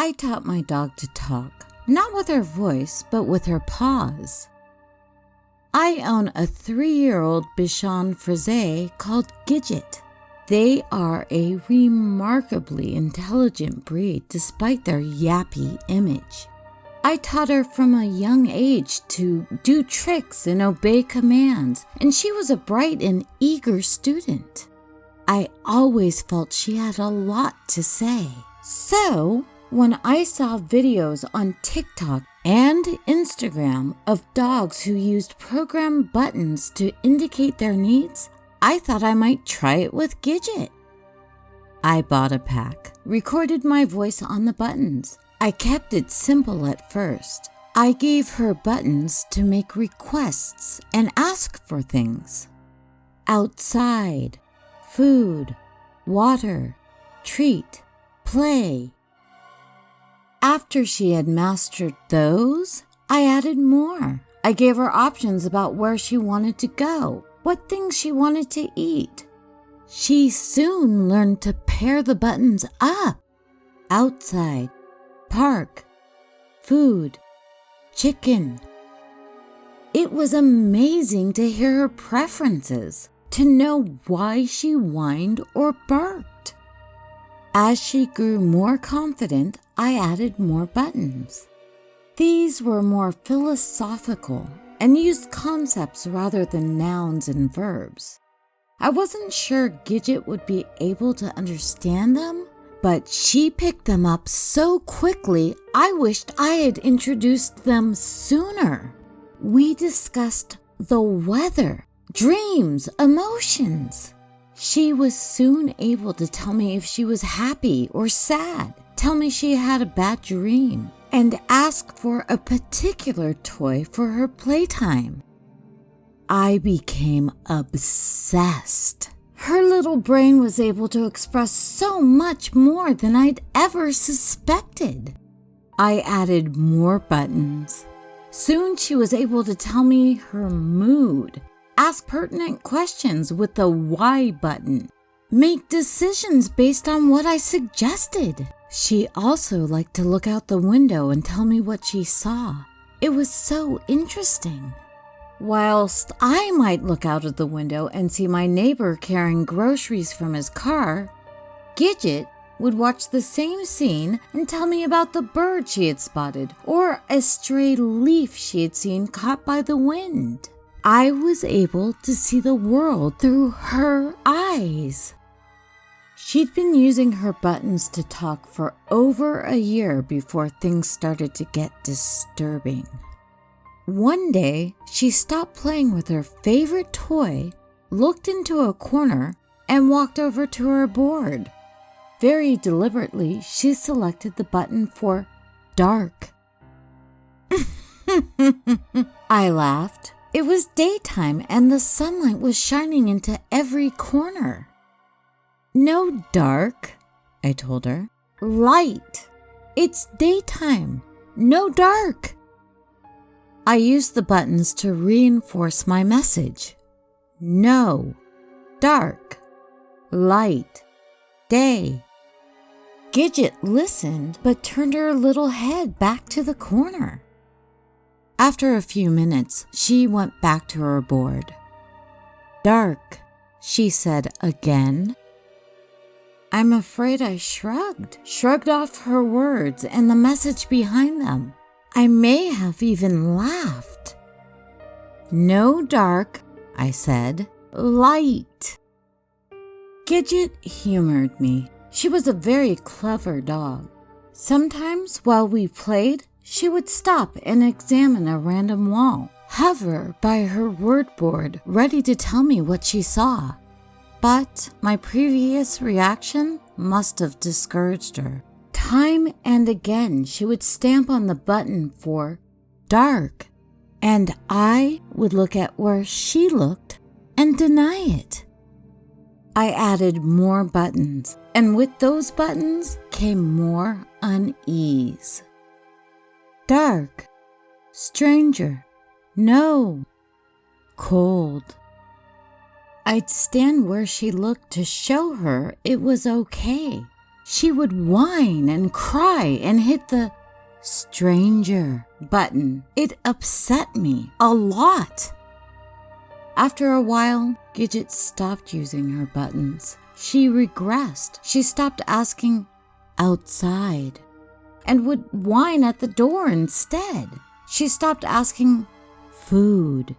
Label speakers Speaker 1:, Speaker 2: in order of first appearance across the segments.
Speaker 1: I taught my dog to talk, not with her voice, but with her paws. I own a 3-year-old Bichon Frise called Gidget. They are a remarkably intelligent breed despite their yappy image. I taught her from a young age to do tricks and obey commands, and she was a bright and eager student. I always felt she had a lot to say. So, when I saw videos on TikTok and Instagram of dogs who used programmed buttons to indicate their needs, I thought I might try it with Gidget. I bought a pack, recorded my voice on the buttons. I kept it simple at first. I gave her buttons to make requests and ask for things. Outside, food, water, treat, play. After she had mastered those, I added more. I gave her options about where she wanted to go, what things she wanted to eat. She soon learned to pair the buttons up. Outside, park, food, chicken. It was amazing to hear her preferences, to know why she whined or barked. As she grew more confident, I added more buttons. These were more philosophical and used concepts rather than nouns and verbs. I wasn't sure Gidget would be able to understand them, but she picked them up so quickly I wished I had introduced them sooner. We discussed the weather, dreams, emotions. She was soon able to tell me if she was happy or sad, tell me she had a bad dream, and ask for a particular toy for her playtime. I became obsessed. Her little brain was able to express so much more than I'd ever suspected. I added more buttons. Soon she was able to tell me her mood, ask pertinent questions with the why button, make decisions based on what I suggested. She also liked to look out the window and tell me what she saw. It was so interesting. Whilst I might look out of the window and see my neighbor carrying groceries from his car, Gidget would watch the same scene and tell me about the bird she had spotted or a stray leaf she had seen caught by the wind. I was able to see the world through her eyes. She'd been using her buttons to talk for over a year before things started to get disturbing. One day, she stopped playing with her favorite toy, looked into a corner, and walked over to her board. Very deliberately, she selected the button for dark. I laughed. It was daytime and the sunlight was shining into every corner. No dark, I told her. Light. It's daytime. No dark. I used the buttons to reinforce my message. No, dark, light, day. Gidget listened but turned her little head back to the corner. After a few minutes, she went back to her board. Dark, she said again. I'm afraid I shrugged off her words and the message behind them. I may have even laughed. No dark, I said. Light. Gidget humored me. She was a very clever dog. Sometimes while we played, she would stop and examine a random wall, hover by her word board, ready to tell me what she saw. But my previous reaction must have discouraged her. Time and again, she would stamp on the button for dark, and I would look at where she looked and deny it. I added more buttons, and with those buttons came more unease. Dark, stranger, no, cold. I'd stand where she looked to show her it was okay. she would whine and cry and hit the stranger button. It upset me a lot. After a while, Gidget stopped using her buttons. She regressed. She stopped asking outside and would whine at the door instead. She stopped asking food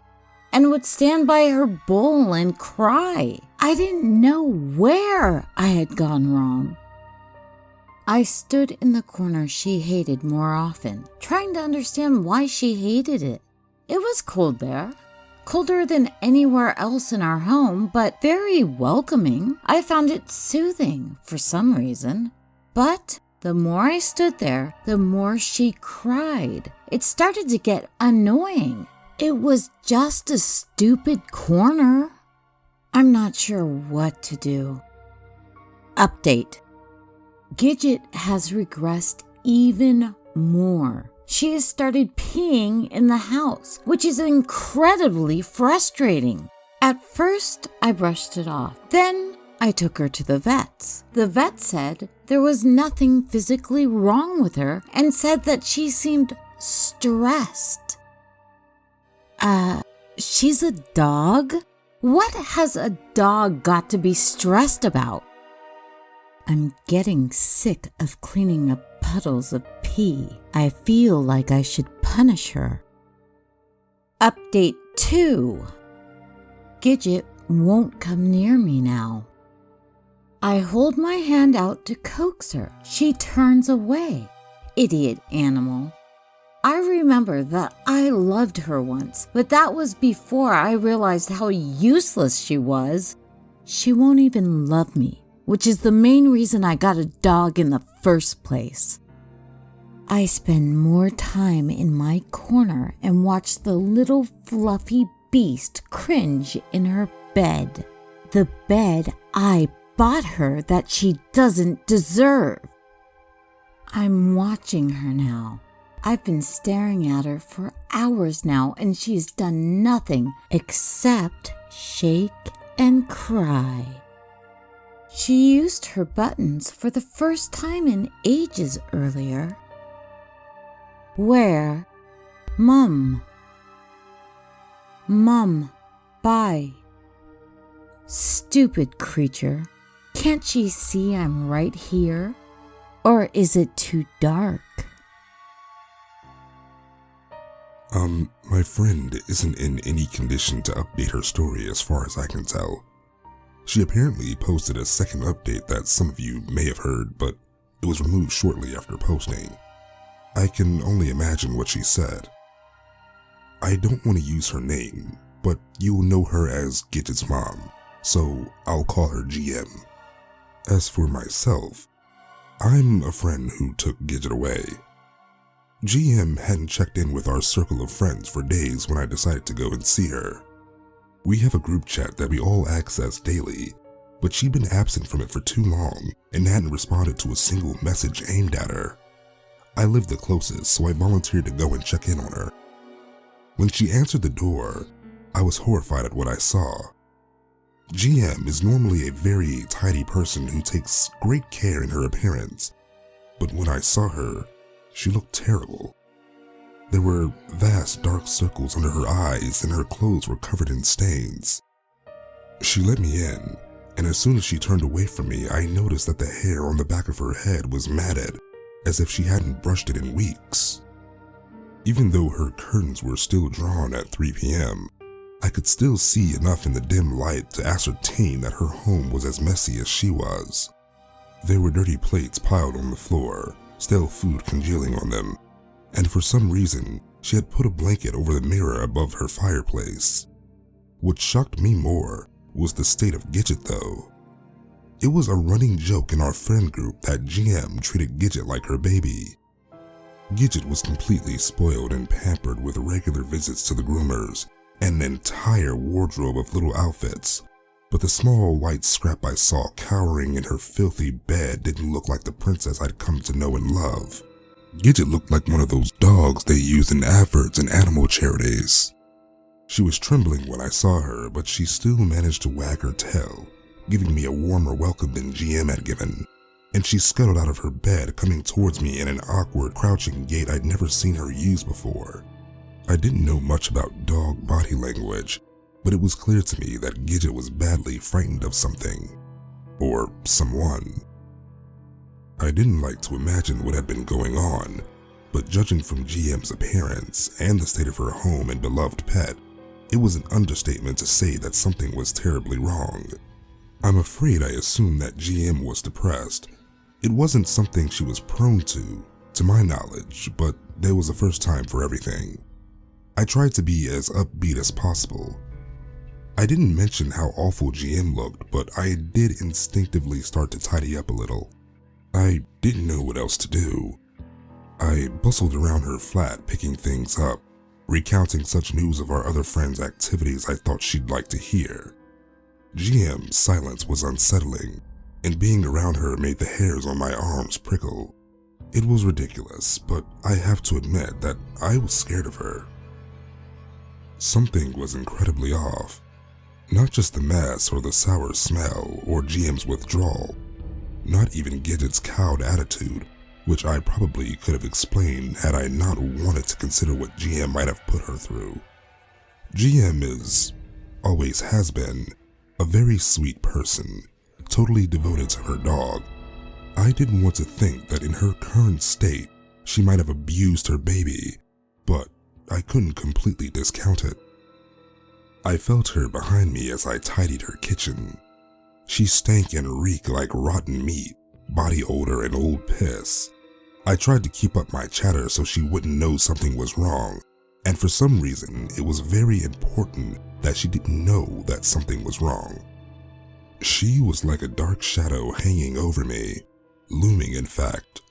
Speaker 1: and would stand by her bowl and cry. I didn't know where I had gone wrong. I stood in the corner she hated more often, trying to understand why she hated it. It was cold there, colder than anywhere else in our home, but very welcoming. I found it soothing for some reason. But the more I stood there, the more she cried. It started to get annoying. It was just a stupid corner. I'm not sure what to do. Update. Gidget has regressed even more. She has started peeing in the house, which is incredibly frustrating. At first, I brushed it off. Then I took her to the vet's. The vet said there was nothing physically wrong with her and said that she seemed stressed. She's a dog? What has a dog got to be stressed about? I'm getting sick of cleaning up puddles of pee. I feel like I should punish her. Update 2. Gidget won't come near me now. I hold my hand out to coax her. She turns away. Idiot animal. I remember that I loved her once, but that was before I realized how useless she was. She won't even love me, which is the main reason I got a dog in the first place. I spend more time in my corner and watch the little fluffy beast cringe in her bed. The bed I bought her that she doesn't deserve. I'm watching her now. I've been staring at her for hours now, and she's done nothing except shake and cry. She used her buttons for the first time in ages earlier. Where? Mum. Mum, bye. Stupid creature. Can't she see I'm right here? Or is it too dark?
Speaker 2: My friend isn't in any condition to update her story as far as I can tell. She apparently posted a second update that some of you may have heard, but it was removed shortly after posting. I can only imagine what she said. I don't want to use her name, but you will know her as Gidget's mom, so I'll call her GM. As for myself, I'm a friend who took Gidget away. GM hadn't checked in with our circle of friends for days when I decided to go and see her. We have a group chat that we all access daily, but she'd been absent from it for too long and hadn't responded to a single message aimed at her. I lived the closest, so I volunteered to go and check in on her. When she answered the door, I was horrified at what I saw. GM is normally a very tidy person who takes great care in her appearance, but when I saw her, she looked terrible. There were vast dark circles under her eyes and her clothes were covered in stains. She let me in, and as soon as she turned away from me, I noticed that the hair on the back of her head was matted, as if she hadn't brushed it in weeks. Even though her curtains were still drawn at 3 p.m., I could still see enough in the dim light to ascertain that her home was as messy as she was. There were dirty plates piled on the floor, stale food congealing on them, and for some reason, she had put a blanket over the mirror above her fireplace. What shocked me more was the state of Gidget though. It was a running joke in our friend group that GM treated Gidget like her baby. Gidget was completely spoiled and pampered with regular visits to the groomers and an entire wardrobe of little outfits, but the small white scrap I saw cowering in her filthy bed didn't look like the princess I'd come to know and love. Gidget looked like one of those dogs they use in adverts and animal charities. She was trembling when I saw her, but she still managed to wag her tail, giving me a warmer welcome than GM had given. and she scuttled out of her bed, coming towards me in an awkward, crouching gait I'd never seen her use before. I didn't know much about dog body language, but it was clear to me that Gidget was badly frightened of something, or someone. I didn't like to imagine what had been going on, but judging from GM's appearance and the state of her home and beloved pet, it was an understatement to say that something was terribly wrong. I'm afraid I assumed that GM was depressed. It wasn't something she was prone to my knowledge, but there was a first time for everything. I tried to be as upbeat as possible. I didn't mention how awful GM looked, but I did instinctively start to tidy up a little. I didn't know what else to do. I bustled around her flat, picking things up, recounting such news of our other friends' activities I thought she'd like to hear. GM's silence was unsettling, and being around her made the hairs on my arms prickle. It was ridiculous, but I have to admit that I was scared of her. Something was incredibly off. Not just the mess or the sour smell or GM's withdrawal. Not even Gidget's cowed attitude, which I probably could have explained had I not wanted to consider what GM might have put her through. GM is, always has been, a very sweet person, totally devoted to her dog. I didn't want to think that in her current state, she might have abused her baby, but I couldn't completely discount it. I felt her behind me as I tidied her kitchen. She stank and reeked like rotten meat, body odor, and old piss. I tried to keep up my chatter so she wouldn't know something was wrong, and for some reason, it was very important that she didn't know that something was wrong. She was like a dark shadow hanging over me, looming in fact.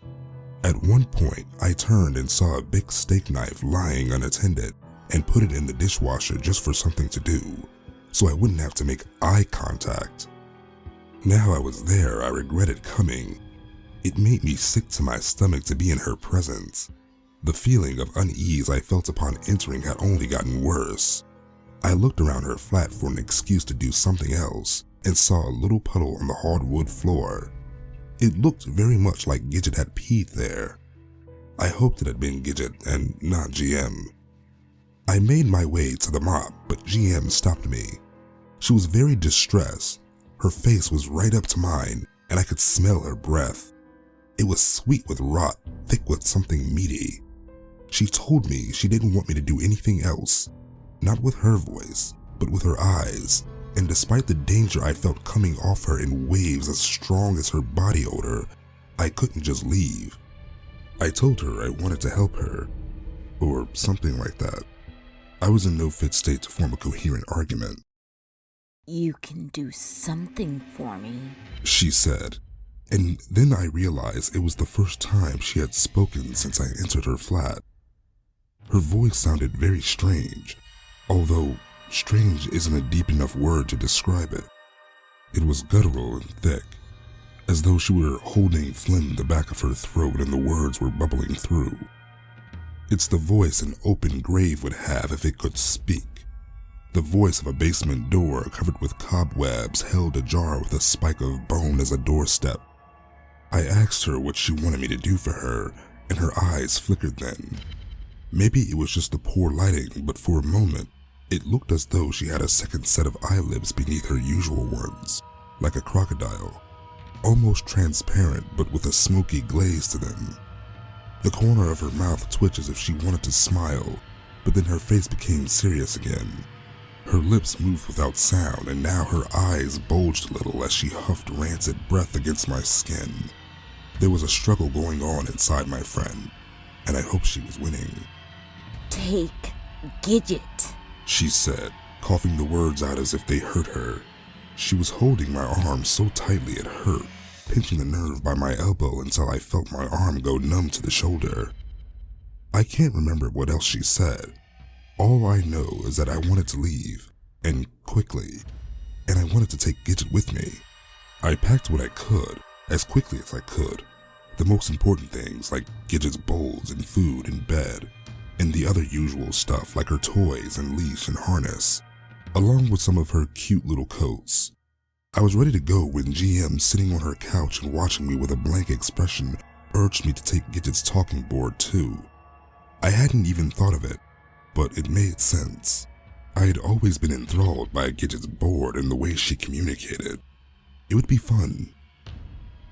Speaker 2: At one point, I turned and saw a big steak knife lying unattended and put it in the dishwasher just for something to do, so I wouldn't have to make eye contact. Now I was there, I regretted coming. It made me sick to my stomach to be in her presence. The feeling of unease I felt upon entering had only gotten worse. I looked around her flat for an excuse to do something else and saw a little puddle on the hardwood floor. It looked very much like Gidget had peed there. I hoped it had been Gidget and not GM. I made my way to the mop, but GM stopped me. She was very distressed. Her face was right up to mine, and I could smell her breath. It was sweet with rot, thick with something meaty. She told me she didn't want me to do anything else, not with her voice, but with her eyes, and despite the danger I felt coming off her in waves as strong as her body odor, I couldn't just leave. I told her I wanted to help her, or something like that. I was in no fit state to form a coherent argument.
Speaker 1: "You can do something for me,"
Speaker 2: she said, and then I realized it was the first time she had spoken since I entered her flat. Her voice sounded very strange, although strange isn't a deep enough word to describe it. It was guttural and thick, as though she were holding phlegm in the back of her throat and the words were bubbling through. It's the voice an open grave would have if it could speak. The voice of a basement door covered with cobwebs held ajar with a spike of bone as a doorstep. I asked her what she wanted me to do for her, and her eyes flickered then. Maybe it was just the poor lighting, but for a moment, it looked as though she had a second set of eyelids beneath her usual ones, like a crocodile, almost transparent but with a smoky glaze to them. The corner of her mouth twitched as if she wanted to smile, but then her face became serious again. Her lips moved without sound, and now her eyes bulged a little as she huffed rancid breath against my skin. There was a struggle going on inside my friend, and I hoped she was winning.
Speaker 1: "Take Gidget,"
Speaker 2: she said, coughing the words out as if they hurt her. She was holding my arm so tightly it hurt, pinching the nerve by my elbow until I felt my arm go numb to the shoulder. I can't remember what else she said. All I know is that I wanted to leave, and quickly, and I wanted to take Gidget with me. I packed what I could, as quickly as I could. The most important things like Gidget's bowls and food and bed, and the other usual stuff like her toys and leash and harness, along with some of her cute little coats. I was ready to go when GM, sitting on her couch and watching me with a blank expression, urged me to take Gidget's talking board too. I hadn't even thought of it, but it made sense. I had always been enthralled by Gidget's board and the way she communicated. It would be fun.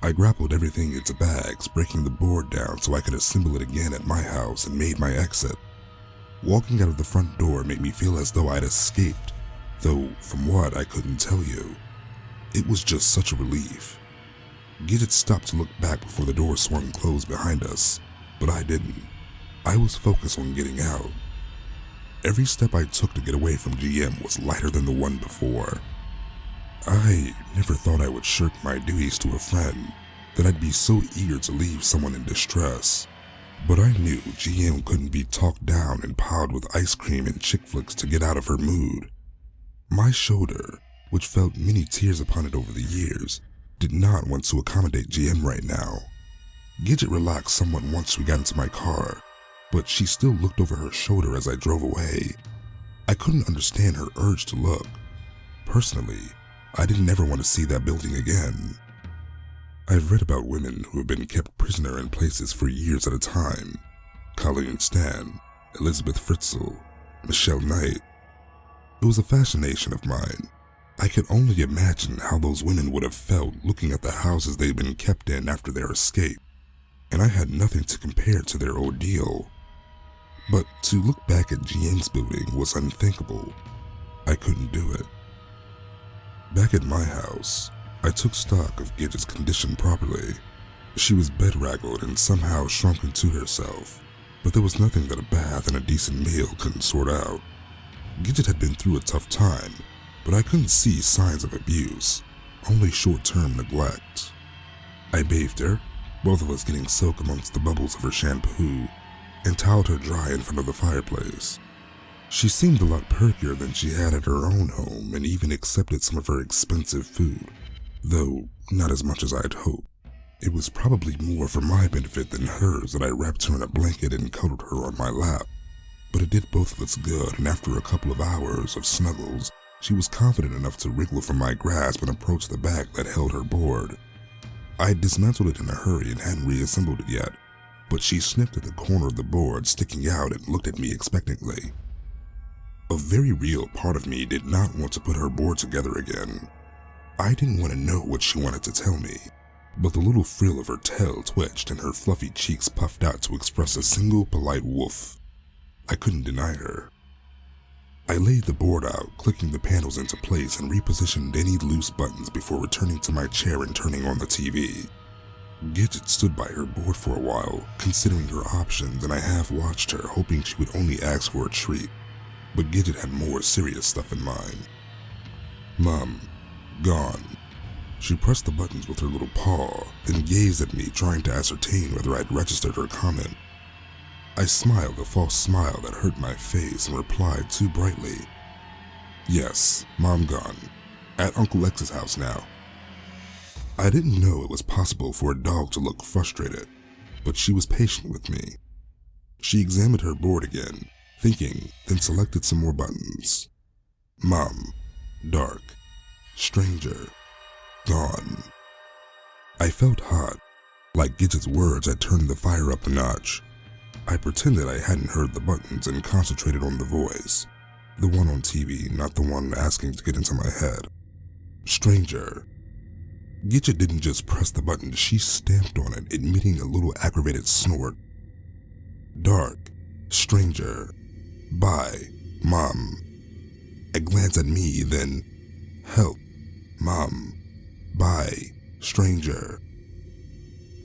Speaker 2: I grappled everything into bags, breaking the board down so I could assemble it again at my house, and made my exit. Walking out of the front door made me feel as though I'd escaped, though from what I couldn't tell you. It was just such a relief. Gidget stopped to look back before the door swung closed behind us, but I didn't. I was focused on getting out. Every step I took to get away from GM was lighter than the one before. I never thought I would shirk my duties to a friend, that I'd be so eager to leave someone in distress. But I knew GM couldn't be talked down and piled with ice cream and chick flicks to get out of her mood. My shoulder, which felt many tears upon it over the years, did not want to accommodate GM right now. Gidget relaxed somewhat once we got into my car, but she still looked over her shoulder as I drove away. I couldn't understand her urge to look. Personally, I didn't ever want to see that building again. I've read about women who have been kept prisoner in places for years at a time. Colleen Stan, Elizabeth Fritzl, Michelle Knight. It was a fascination of mine. I could only imagine how those women would have felt looking at the houses they'd been kept in after their escape, and I had nothing to compare to their ordeal. But to look back at GM's building was unthinkable. I couldn't do it. Back at my house, I took stock of Gidget's condition properly. She was bedraggled and somehow shrunk into herself, but there was nothing that a bath and a decent meal couldn't sort out. Gidget had been through a tough time, but I couldn't see signs of abuse, only short-term neglect. I bathed her, both of us getting soaked amongst the bubbles of her shampoo, and toweled her dry in front of the fireplace. She seemed a lot perkier than she had at her own home and even accepted some of her expensive food, though not as much as I'd hoped. It was probably more for my benefit than hers that I wrapped her in a blanket and cuddled her on my lap. But it did both of us good, and after a couple of hours of snuggles, she was confident enough to wriggle from my grasp and approach the bag that held her board. I had dismantled it in a hurry and hadn't reassembled it yet, but she sniffed at the corner of the board sticking out and looked at me expectantly. A very real part of me did not want to put her board together again. I didn't want to know what she wanted to tell me, but the little frill of her tail twitched and her fluffy cheeks puffed out to express a single polite woof. I couldn't deny her. I laid the board out, clicking the panels into place and repositioned any loose buttons before returning to my chair and turning on the TV. Gidget stood by her board for a while, considering her options, and I half watched her, hoping she would only ask for a treat. But Gidget had more serious stuff in mind. Mom, gone. She pressed the buttons with her little paw, then gazed at me, trying to ascertain whether I'd registered her comment. I smiled a false smile that hurt my face and replied too brightly. Yes, Mom gone. At Uncle X's house now. I didn't know it was possible for a dog to look frustrated, but she was patient with me. She examined her board again, thinking, then selected some more buttons. Mom, dark, stranger, gone. I felt hot, like Gidget's words had turned the fire up a notch. I pretended I hadn't heard the buttons and concentrated on the voice, the one on TV, not the one asking to get into my head. Stranger. Gidget didn't just press the button, she stamped on it, emitting a little aggravated snort. Dark, stranger, bye, Mom. I glanced at me, then, help, Mom, bye, stranger.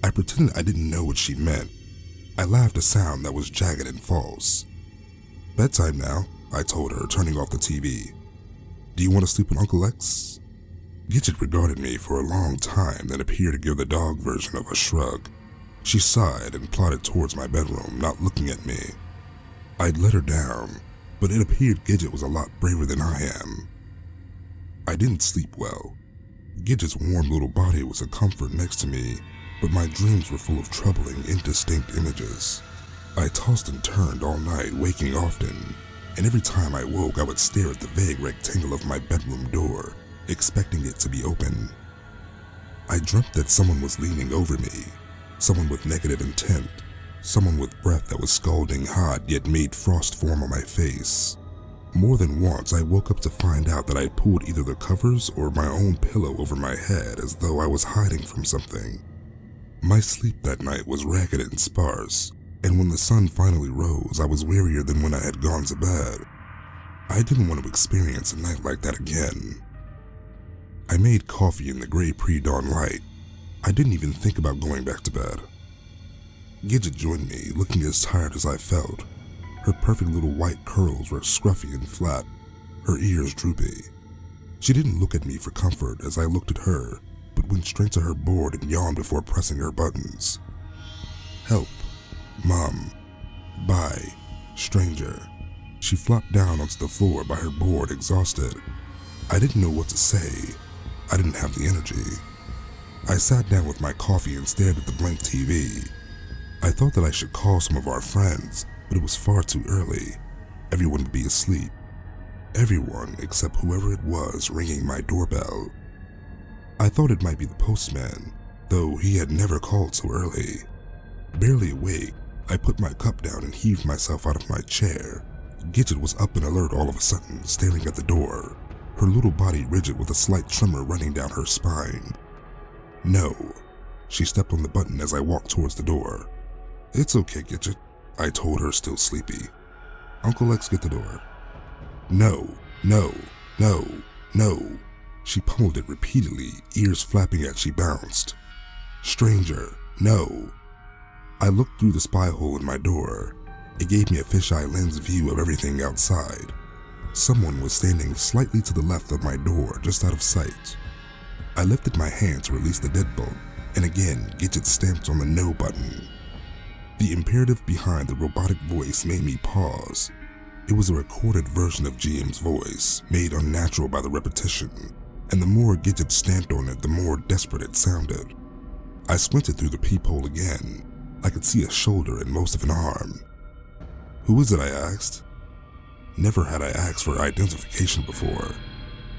Speaker 2: I pretended I didn't know what she meant. I laughed a sound that was jagged and false. Bedtime now, I told her, turning off the TV. Do you want to sleep with Uncle X? Gidget regarded me for a long time, then appeared to give the dog version of a shrug. She sighed and plodded towards my bedroom, not looking at me. I'd let her down, but it appeared Gidget was a lot braver than I am. I didn't sleep well. Gidget's warm little body was a comfort next to me, but my dreams were full of troubling, indistinct images. I tossed and turned all night, waking often, and every time I woke I would stare at the vague rectangle of my bedroom door, expecting it to be open. I dreamt that someone was leaning over me, someone with negative intent, someone with breath that was scalding hot yet made frost form on my face. More than once, I woke up to find out that I had pulled either the covers or my own pillow over my head as though I was hiding from something. My sleep that night was ragged and sparse, and when the sun finally rose, I was wearier than when I had gone to bed. I didn't want to experience a night like that again. I made coffee in the gray pre-dawn light. I didn't even think about going back to bed. Gidget joined me, looking as tired as I felt. Her perfect little white curls were scruffy and flat, her ears droopy. She didn't look at me for comfort as I looked at her, but went straight to her board and yawned before pressing her buttons. Help. Mom. Bye. Stranger. She flopped down onto the floor by her board, exhausted. I didn't know what to say. I didn't have the energy. I sat down with my coffee and stared at the blank TV. I thought that I should call some of our friends, but it was far too early. Everyone would be asleep. Everyone except whoever it was ringing my doorbell. I thought it might be the postman, though he had never called so early. Barely awake, I put my cup down and heaved myself out of my chair. Gidget was up and alert all of a sudden, staring at the door, her little body rigid with a slight tremor running down her spine. No. She stepped on the button as I walked towards the door. It's okay, Gidget, I told her, still sleepy. Uncle X, get the door. No, no, no, no. She pummeled it repeatedly, ears flapping as she bounced. Stranger, no. I looked through the spy hole in my door. It gave me a fisheye lens view of everything outside. Someone was standing slightly to the left of my door, just out of sight. I lifted my hand to release the deadbolt, and again Gidget stamped on the no button. The imperative behind the robotic voice made me pause. It was a recorded version of GM's voice, made unnatural by the repetition, and the more Gidget stamped on it, the more desperate it sounded. I squinted through the peephole again. I could see a shoulder and most of an arm. Who is it, I asked. Never had I asked for identification before.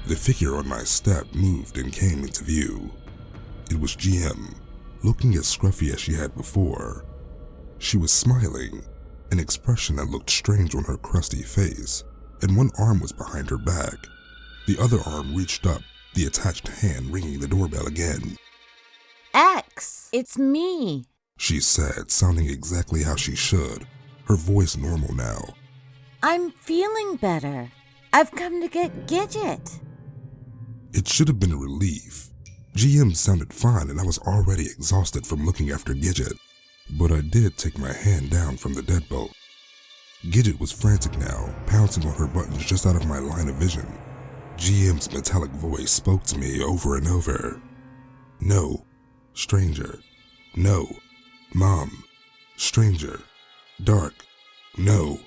Speaker 2: The figure on my step moved and came into view. It was GM, looking as scruffy as she had before. She was smiling, an expression that looked strange on her crusty face, and one arm was behind her back. The other arm reached up, the attached hand ringing the doorbell again.
Speaker 1: X, it's me,
Speaker 2: she said, sounding exactly how she should, her voice normal now.
Speaker 1: I'm feeling better. I've come to get Gidget.
Speaker 2: It should have been a relief. GM sounded fine and I was already exhausted from looking after Gidget, but I did take my hand down from the deadbolt. Gidget was frantic now, pouncing on her buttons just out of my line of vision. GM's metallic voice spoke to me over and over. No. Stranger. No. Mom. Stranger. Dark. No.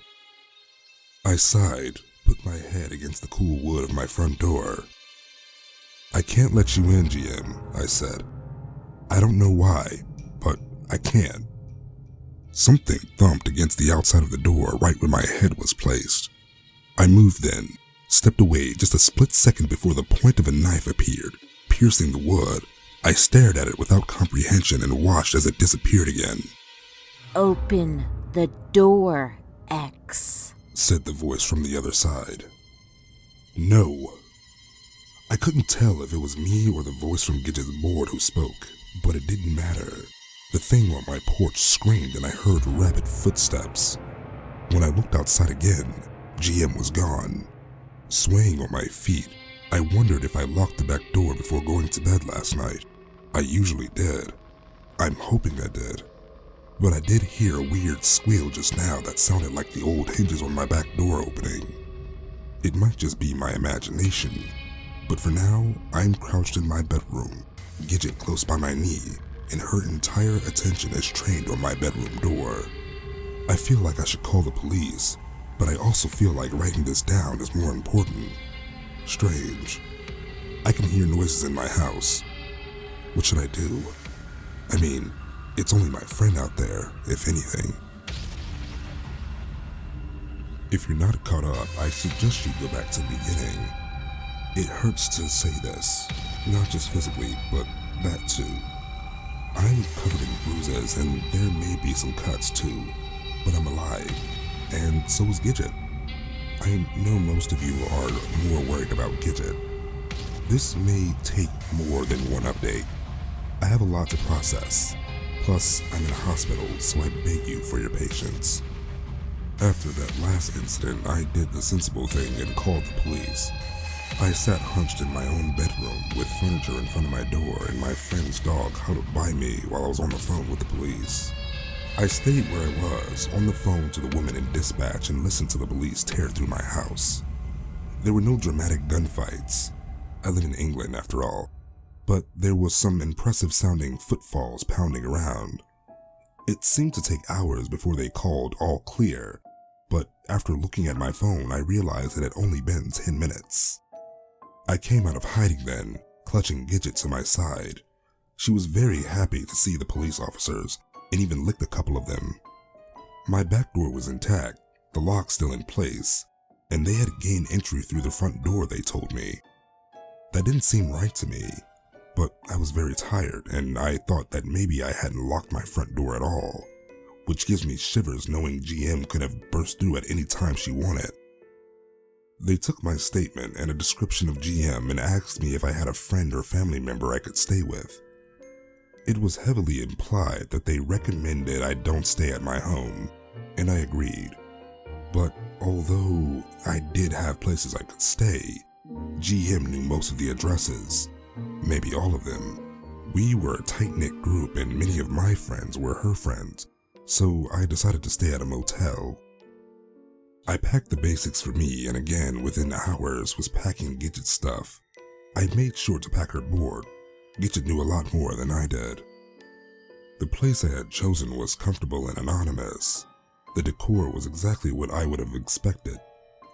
Speaker 2: I sighed, put my head against the cool wood of my front door. I can't let you in, GM, I said. I don't know why, but I can't. Something thumped against the outside of the door right where my head was placed. I moved then, stepped away just a split second before the point of a knife appeared, piercing the wood. I stared at it without comprehension and watched as it disappeared again.
Speaker 1: Open the door, X,
Speaker 2: said the voice from the other side. No. I couldn't tell if it was me or the voice from Gidget's board who spoke, but it didn't matter. The thing on my porch screamed and I heard rapid footsteps. When I looked outside again, GM was gone. Swaying on my feet, I wondered if I locked the back door before going to bed last night. I usually did. I'm hoping I did. But I did hear a weird squeal just now that sounded like the old hinges on my back door opening. It might just be my imagination, but for now, I'm crouched in my bedroom, Gidget close by my knee, and her entire attention is trained on my bedroom door. I feel like I should call the police, but I also feel like writing this down is more important. Strange. I can hear noises in my house. What should I do? I mean, it's only my friend out there, if anything. If you're not caught up, I suggest you go back to the beginning. It hurts to say this, not just physically, but that too. I'm covered in bruises and there may be some cuts too, but I'm alive, and so is Gidget. I know most of you are more worried about Gidget. This may take more than one update. I have a lot to process, plus I'm in a hospital, so I beg you for your patience. After that last incident, I did the sensible thing and called the police. I sat hunched in my own bedroom with furniture in front of my door and my friend's dog huddled by me while I was on the phone with the police. I stayed where I was, on the phone to the woman in dispatch, and listened to the police tear through my house. There were no dramatic gunfights. I live in England after all, but there was some impressive sounding footfalls pounding around. It seemed to take hours before they called all clear, but after looking at my phone, I realized it had only been 10 minutes. I came out of hiding then, clutching Gidget to my side. She was very happy to see the police officers, and even licked a couple of them. My back door was intact, the lock still in place, and they had gained entry through the front door, they told me. That didn't seem right to me, but I was very tired, and I thought that maybe I hadn't locked my front door at all, which gives me shivers knowing GM could have burst through at any time she wanted. They took my statement and a description of GM and asked me if I had a friend or family member I could stay with. It was heavily implied that they recommended I don't stay at my home, and I agreed. But although I did have places I could stay, GM knew most of the addresses, maybe all of them. We were a tight-knit group and many of my friends were her friends, so I decided to stay at a motel. I packed the basics for me, and again, within hours, was packing Gidget's stuff. I made sure to pack her board. Gidget knew a lot more than I did. The place I had chosen was comfortable and anonymous. The decor was exactly what I would have expected,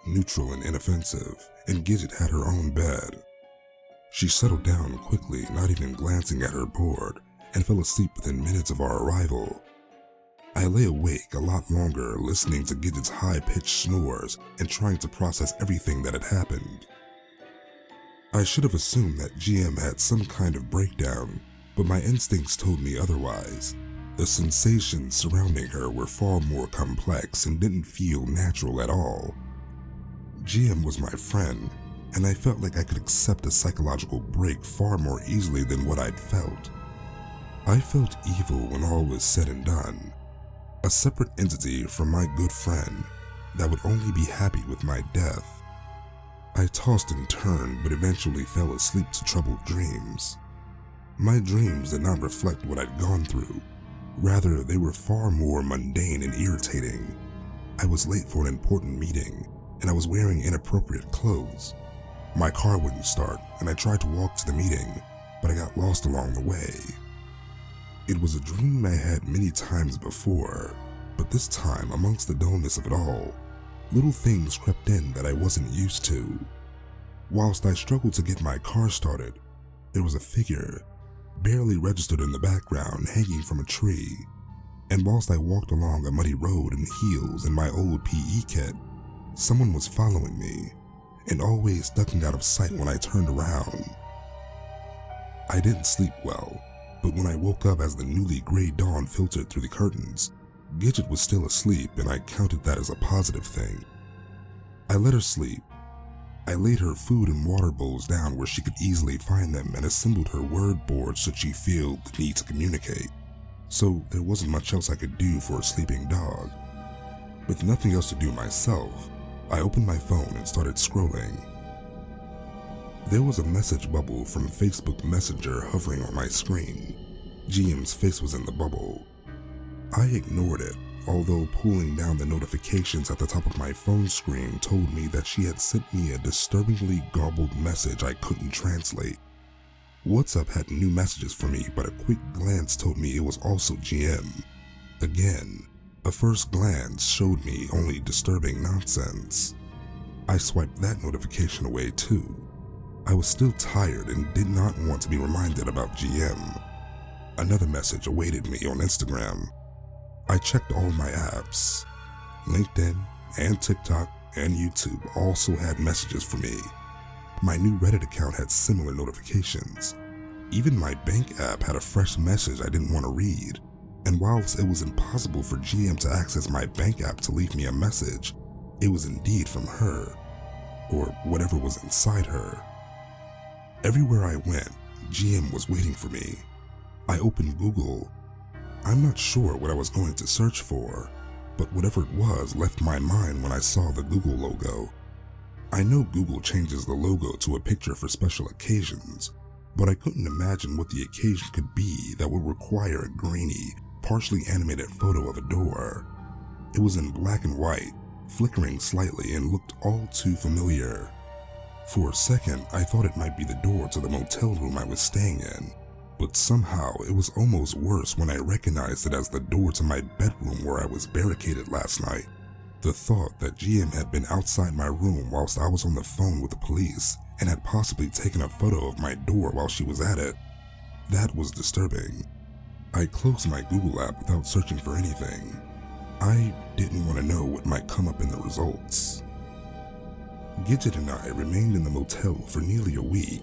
Speaker 2: neutral and inoffensive, and Gidget had her own bed. She settled down quickly, not even glancing at her board, and fell asleep within minutes of our arrival. I lay awake a lot longer, listening to Gidget's high-pitched snores and trying to process everything that had happened. I should have assumed that GM had some kind of breakdown, but my instincts told me otherwise. The sensations surrounding her were far more complex and didn't feel natural at all. GM was my friend, and I felt like I could accept a psychological break far more easily than what I'd felt. I felt evil when all was said and done. A separate entity from my good friend that would only be happy with my death. I tossed and turned, but eventually fell asleep to troubled dreams. My dreams did not reflect what I'd gone through. Rather, they were far more mundane and irritating. I was late for an important meeting, and I was wearing inappropriate clothes. My car wouldn't start, and I tried to walk to the meeting, but I got lost along the way. It was a dream I had many times before, but this time, amongst the dullness of it all, little things crept in that I wasn't used to. Whilst I struggled to get my car started, there was a figure, barely registered in the background, hanging from a tree. And whilst I walked along a muddy road in heels and my old PE kit, someone was following me, and always ducking out of sight when I turned around. I didn't sleep well, but when I woke up as the newly gray dawn filtered through the curtains, Gidget was still asleep, and I counted that as a positive thing. I let her sleep. I laid her food and water bowls down where she could easily find them and assembled her word board should she feel the need to communicate. So there wasn't much else I could do for a sleeping dog. With nothing else to do myself, I opened my phone and started scrolling. There was a message bubble from Facebook Messenger hovering on my screen. GM's face was in the bubble. I ignored it, although pulling down the notifications at the top of my phone screen told me that she had sent me a disturbingly garbled message I couldn't translate. WhatsApp had new messages for me, but a quick glance told me it was also GM. Again, a first glance showed me only disturbing nonsense. I swiped that notification away too. I was still tired and did not want to be reminded about GM. Another message awaited me on Instagram. I checked all my apps. LinkedIn and TikTok and YouTube also had messages for me. My new Reddit account had similar notifications. Even my bank app had a fresh message I didn't want to read. And whilst it was impossible for GM to access my bank app to leave me a message, it was indeed from her, or whatever was inside her. Everywhere I went, GM was waiting for me. I opened Google. I'm not sure what I was going to search for, but whatever it was left my mind when I saw the Google logo. I know Google changes the logo to a picture for special occasions, but I couldn't imagine what the occasion could be that would require a grainy, partially animated photo of a door. It was in black and white, flickering slightly, and looked all too familiar. For a second, I thought it might be the door to the motel room I was staying in, but somehow it was almost worse when I recognized it as the door to my bedroom where I was barricaded last night. The thought that GM had been outside my room whilst I was on the phone with the police and had possibly taken a photo of my door while she was at it, that was disturbing. I closed my Google app without searching for anything. I didn't want to know what might come up in the results. Gidget and I remained in the motel for nearly a week.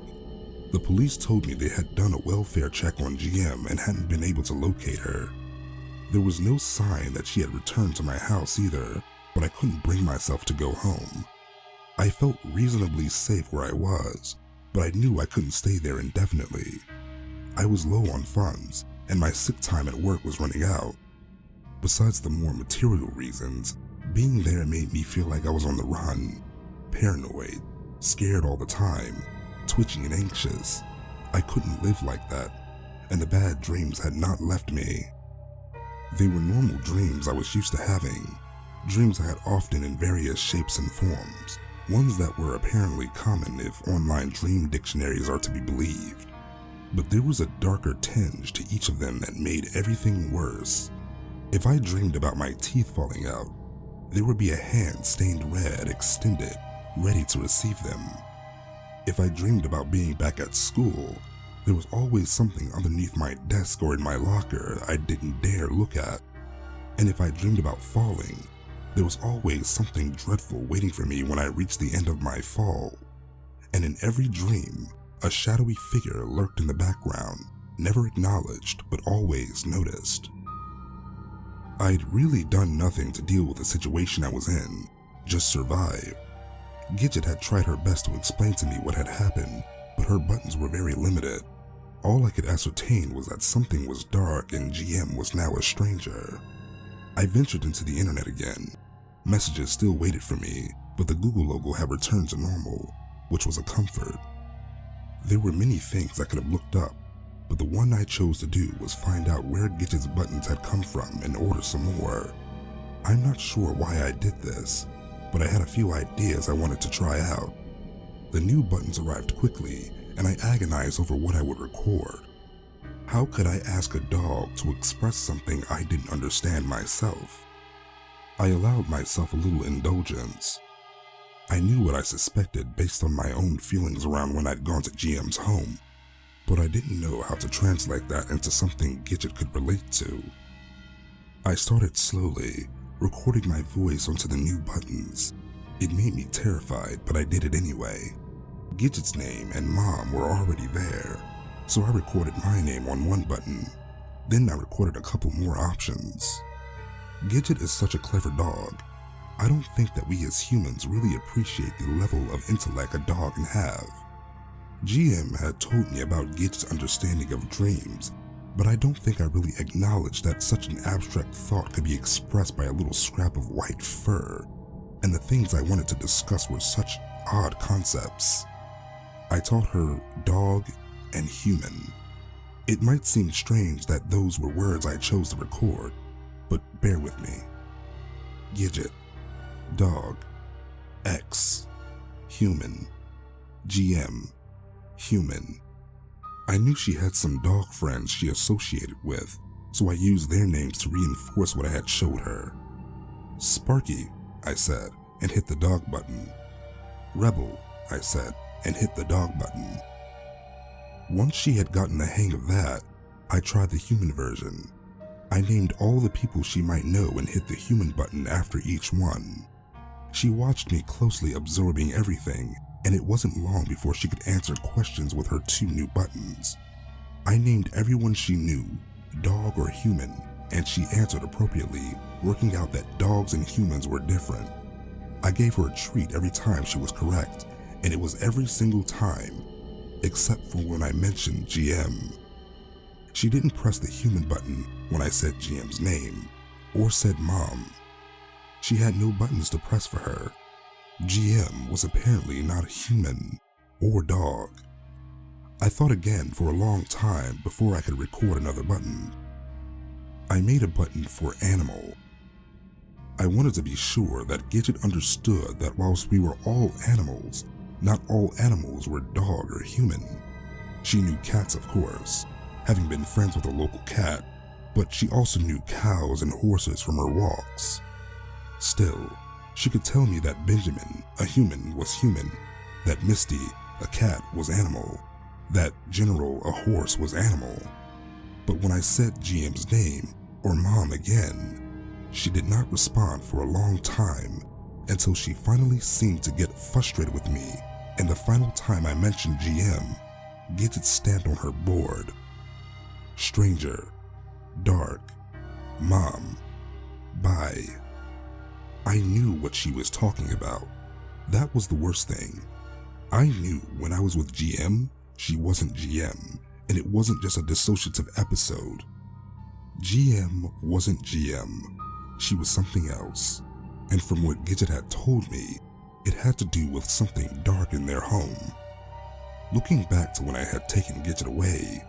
Speaker 2: The police told me they had done a welfare check on GM and hadn't been able to locate her. There was no sign that she had returned to my house either, but I couldn't bring myself to go home. I felt reasonably safe where I was, but I knew I couldn't stay there indefinitely. I was low on funds, and my sick time at work was running out. Besides the more material reasons, being there made me feel like I was on the run, paranoid, scared all the time, twitchy and anxious. I couldn't live like that, and the bad dreams had not left me. They were normal dreams I was used to having, dreams I had often in various shapes and forms, ones that were apparently common if online dream dictionaries are to be believed. But there was a darker tinge to each of them that made everything worse. If I dreamed about my teeth falling out, there would be a hand stained red extended, ready to receive them. If I dreamed about being back at school, there was always something underneath my desk or in my locker I didn't dare look at. And if I dreamed about falling, there was always something dreadful waiting for me when I reached the end of my fall. And in every dream, a shadowy figure lurked in the background, never acknowledged but always noticed. I'd really done nothing to deal with the situation I was in, just survive. Gidget had tried her best to explain to me what had happened, but her buttons were very limited. All I could ascertain was that something was dark and GM was now a stranger. I ventured into the internet again. Messages still waited for me, but the Google logo had returned to normal, which was a comfort. There were many things I could have looked up, but the one I chose to do was find out where Gidget's buttons had come from and order some more. I'm not sure why I did this, but I had a few ideas I wanted to try out. The new buttons arrived quickly, and I agonized over what I would record. How could I ask a dog to express something I didn't understand myself? I allowed myself a little indulgence. I knew what I suspected based on my own feelings around when I'd gone to GM's home, but I didn't know how to translate that into something Gidget could relate to. I started slowly, recording my voice onto the new buttons. It made me terrified, but I did it anyway. Gidget's name and mom were already there, so I recorded my name on one button. Then I recorded a couple more options. Gidget is such a clever dog. I don't think that we as humans really appreciate the level of intellect a dog can have. GM had told me about Gidget's understanding of dreams, but I don't think I really acknowledged that such an abstract thought could be expressed by a little scrap of white fur, and the things I wanted to discuss were such odd concepts. I taught her dog and human. It might seem strange that those were words I chose to record, but bear with me. Gidget, dog, X, human, GM, human. I knew she had some dog friends she associated with, so I used their names to reinforce what I had showed her. Sparky, I said, and hit the dog button. Rebel, I said, and hit the dog button. Once she had gotten the hang of that, I tried the human version. I named all the people she might know and hit the human button after each one. She watched me closely, absorbing everything, and it wasn't long before she could answer questions with her 2 new buttons. I named everyone she knew, dog or human, and she answered appropriately, working out that dogs and humans were different. I gave her a treat every time she was correct, and it was every single time, except for when I mentioned GM. She didn't press the human button when I said GM's name, or said mom. She had no buttons to press for her. GM was apparently not a human or dog. I thought again for a long time before I could record another button. I made a button for animal. I wanted to be sure that Gidget understood that whilst we were all animals, not all animals were dog or human. She knew cats, of course, having been friends with a local cat, but she also knew cows and horses from her walks. Still, she could tell me that Benjamin, a human, was human, that Misty, a cat, was animal, that General, a horse, was animal. But when I said GM's name, or mom again, she did not respond for a long time until she finally seemed to get frustrated with me, and the final time I mentioned GM, Gidget stamped on her board. Stranger, dark, mom, bye. I knew what she was talking about. That was the worst thing. I knew when I was with GM, she wasn't GM, and it wasn't just a dissociative episode. GM wasn't GM. She was something else, and from what Gidget had told me, it had to do with something dark in their home. Looking back to when I had taken Gidget away,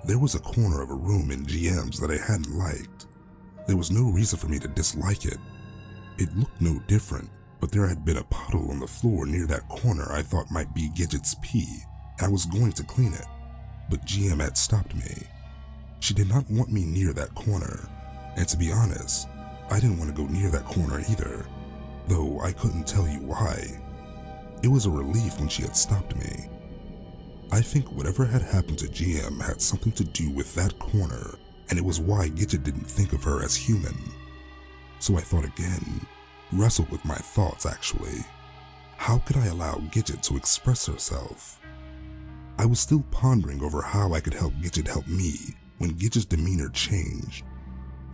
Speaker 2: there was a corner of a room in GM's that I hadn't liked. There was no reason for me to dislike it. It looked no different, but there had been a puddle on the floor near that corner I thought might be Gidget's pee, and I was going to clean it, but GM had stopped me. She did not want me near that corner, and to be honest, I didn't want to go near that corner either, though I couldn't tell you why. It was a relief when she had stopped me. I think whatever had happened to GM had something to do with that corner, and it was why Gidget didn't think of her as human. So I thought again, wrestled with my thoughts actually. How could I allow Gidget to express herself? I was still pondering over how I could help Gidget help me when Gidget's demeanor changed.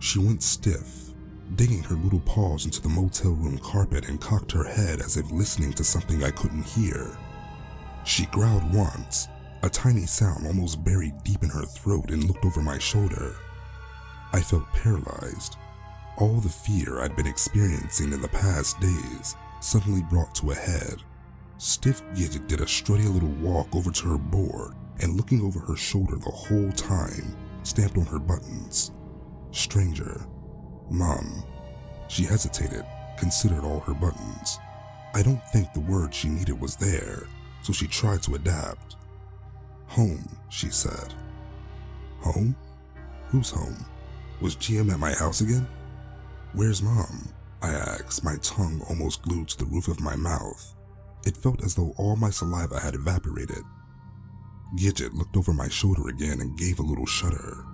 Speaker 2: She went stiff, digging her little paws into the motel room carpet and cocked her head as if listening to something I couldn't hear. She growled once, a tiny sound almost buried deep in her throat, and looked over my shoulder. I felt paralyzed. All the fear I'd been experiencing in the past days suddenly brought to a head. Stiff Gidget did a strutty little walk over to her board and, looking over her shoulder the whole time, stamped on her buttons. Stranger, mom. She hesitated, considered all her buttons. I don't think the word she needed was there, so she tried to adapt. Home, she said. Home? Whose home? Was GM at my house again? Where's mom? I asked, my tongue almost glued to the roof of my mouth. It felt as though all my saliva had evaporated. Gidget looked over my shoulder again and gave a little shudder.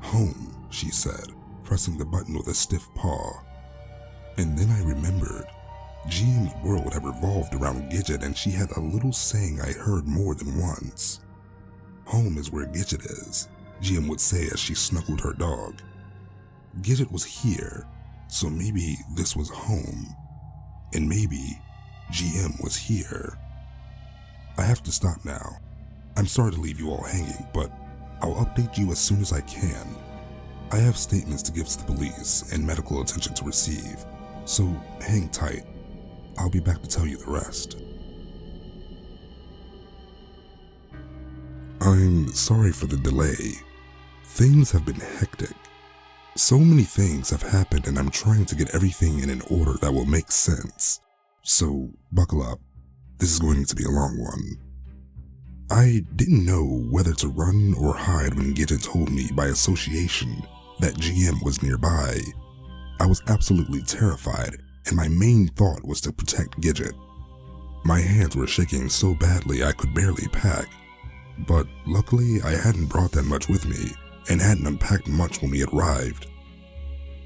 Speaker 2: Home, she said, pressing the button with a stiff paw. And then I remembered. GM's world had revolved around Gidget, and she had a little saying I heard more than once. Home is where Gidget is, GM would say as she snuggled her dog. Gidget was here, so maybe this was home. And maybe GM was here. I have to stop now. I'm sorry to leave you all hanging, but I'll update you as soon as I can. I have statements to give to the police and medical attention to receive, so hang tight. I'll be back to tell you the rest. I'm sorry for the delay. Things have been hectic. So many things have happened, and I'm trying to get everything in an order that will make sense. So buckle up. This is going to be a long one. I didn't know whether to run or hide when Gidget told me by association that GM was nearby. I was absolutely terrified, and my main thought was to protect Gidget. My hands were shaking so badly I could barely pack, but luckily I hadn't brought that much with me and hadn't unpacked much when we arrived.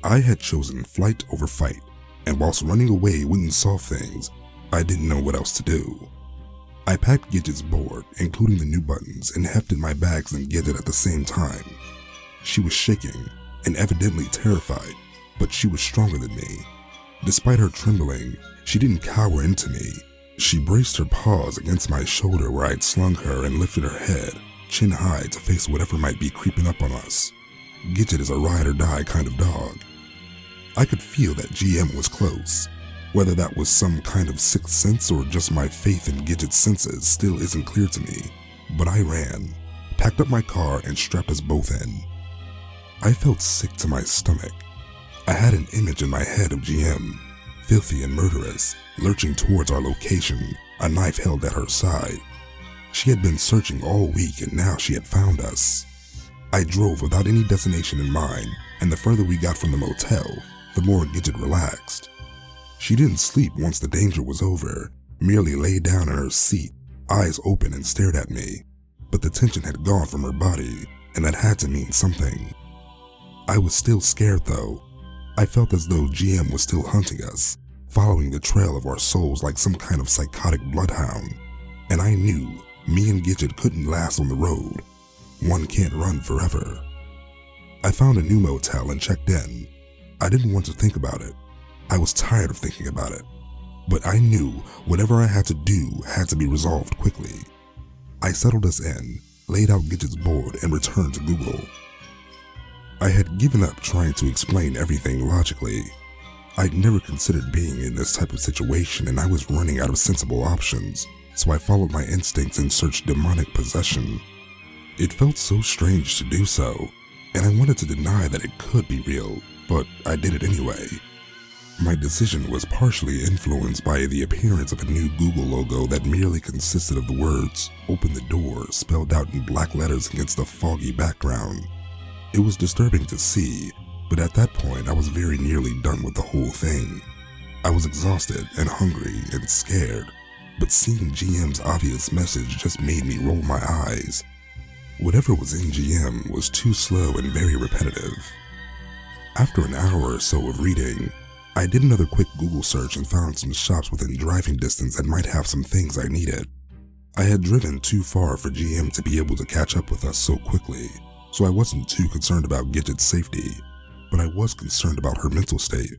Speaker 2: I had chosen flight over fight, and whilst running away wouldn't solve things, I didn't know what else to do. I packed Gidget's board, including the new buttons, and hefted my bags and Gidget at the same time. She was shaking and evidently terrified, but she was stronger than me. Despite her trembling, she didn't cower into me. She braced her paws against my shoulder where I'd slung her and lifted her head, chin high, to face whatever might be creeping up on us. Gidget is a ride or die kind of dog. I could feel that GM was close. Whether that was some kind of sixth sense or just my faith in Gidget's senses still isn't clear to me, but I ran, packed up my car, and strapped us both in. I felt sick to my stomach. I had an image in my head of GM, filthy and murderous, lurching towards our location, a knife held at her side. She had been searching all week and now she had found us. I drove without any destination in mind, and the further we got from the motel, the more Gidget relaxed. She didn't sleep once the danger was over, merely lay down in her seat, eyes open, and stared at me. But the tension had gone from her body, and that had to mean something. I was still scared though. I felt as though GM was still hunting us, following the trail of our souls like some kind of psychotic bloodhound. And I knew me and Gidget couldn't last on the road. One can't run forever. I found a new motel and checked in. I didn't want to think about it. I was tired of thinking about it. But I knew whatever I had to do had to be resolved quickly. I settled us in, laid out Gidget's board, and returned to Google. I had given up trying to explain everything logically. I'd never considered being in this type of situation, and I was running out of sensible options, so I followed my instincts and searched demonic possession. It felt so strange to do so, and I wanted to deny that it could be real, but I did it anyway. My decision was partially influenced by the appearance of a new Google logo that merely consisted of the words "Open the door" spelled out in black letters against a foggy background. It was disturbing to see, but at that point I was very nearly done with the whole thing. I was exhausted and hungry and scared, but seeing GM's obvious message just made me roll my eyes. Whatever was in GM was too slow and very repetitive. After an hour or so of reading, I did another quick Google search and found some shops within driving distance that might have some things I needed. I had driven too far for GM to be able to catch up with us so quickly, so I wasn't too concerned about Gidget's safety, but I was concerned about her mental state.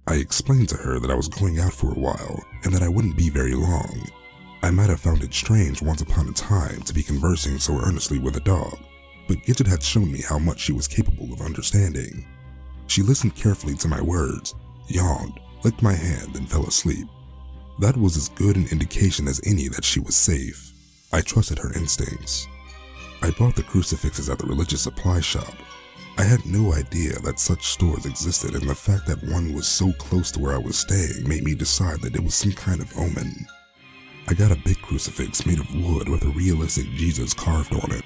Speaker 2: I explained to her that I was going out for a while and that I wouldn't be very long. I might have found it strange once upon a time to be conversing so earnestly with a dog, but Gidget had shown me how much she was capable of understanding. She listened carefully to my words, yawned, licked my hand, and fell asleep. That was as good an indication as any that she was safe. I trusted her instincts. I bought the crucifixes at the religious supply shop. I had no idea that such stores existed, and the fact that one was so close to where I was staying made me decide that it was some kind of omen. I got a big crucifix made of wood with a realistic Jesus carved on it.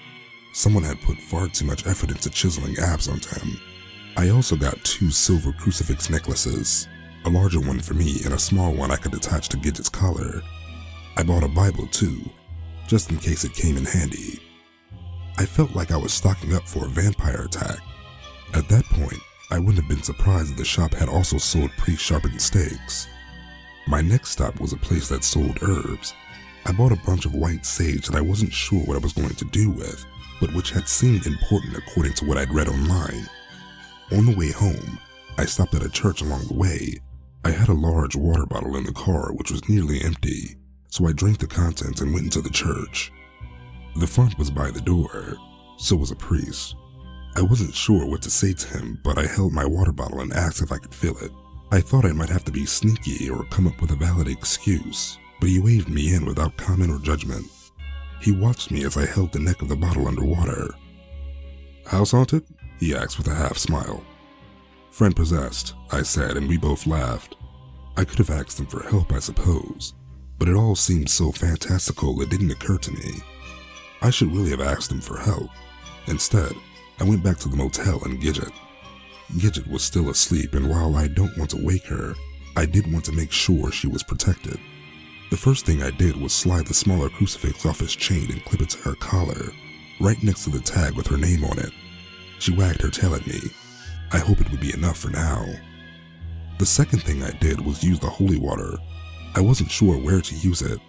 Speaker 2: Someone had put far too much effort into chiseling abs onto him. I also got 2 silver crucifix necklaces, a larger one for me and a small one I could attach to Gidget's collar. I bought a Bible too, just in case it came in handy. I felt like I was stocking up for a vampire attack. At that point, I wouldn't have been surprised if the shop had also sold pre-sharpened steaks. My next stop was a place that sold herbs. I bought a bunch of white sage that I wasn't sure what I was going to do with, but which had seemed important according to what I'd read online. On the way home, I stopped at a church along the way. I had a large water bottle in the car which was nearly empty, so I drank the contents and went into the church. The front was by the door, so was a priest. I wasn't sure what to say to him, but I held my water bottle and asked if I could fill it. I thought I might have to be sneaky or come up with a valid excuse, but he waved me in without comment or judgment. He watched me as I held the neck of the bottle underwater. "House haunted?" he asked with a half smile. "Friend possessed," I said, and we both laughed. I could have asked him for help, I suppose, but it all seemed so fantastical it didn't occur to me. I should really have asked him for help. Instead, I went back to the motel and Gidget. Gidget was still asleep, and while I don't want to wake her, I did want to make sure she was protected. The first thing I did was slide the smaller crucifix off its chain and clip it to her collar, right next to the tag with her name on it. She wagged her tail at me. I hope it would be enough for now. The second thing I did was use the holy water. I wasn't sure where to use it.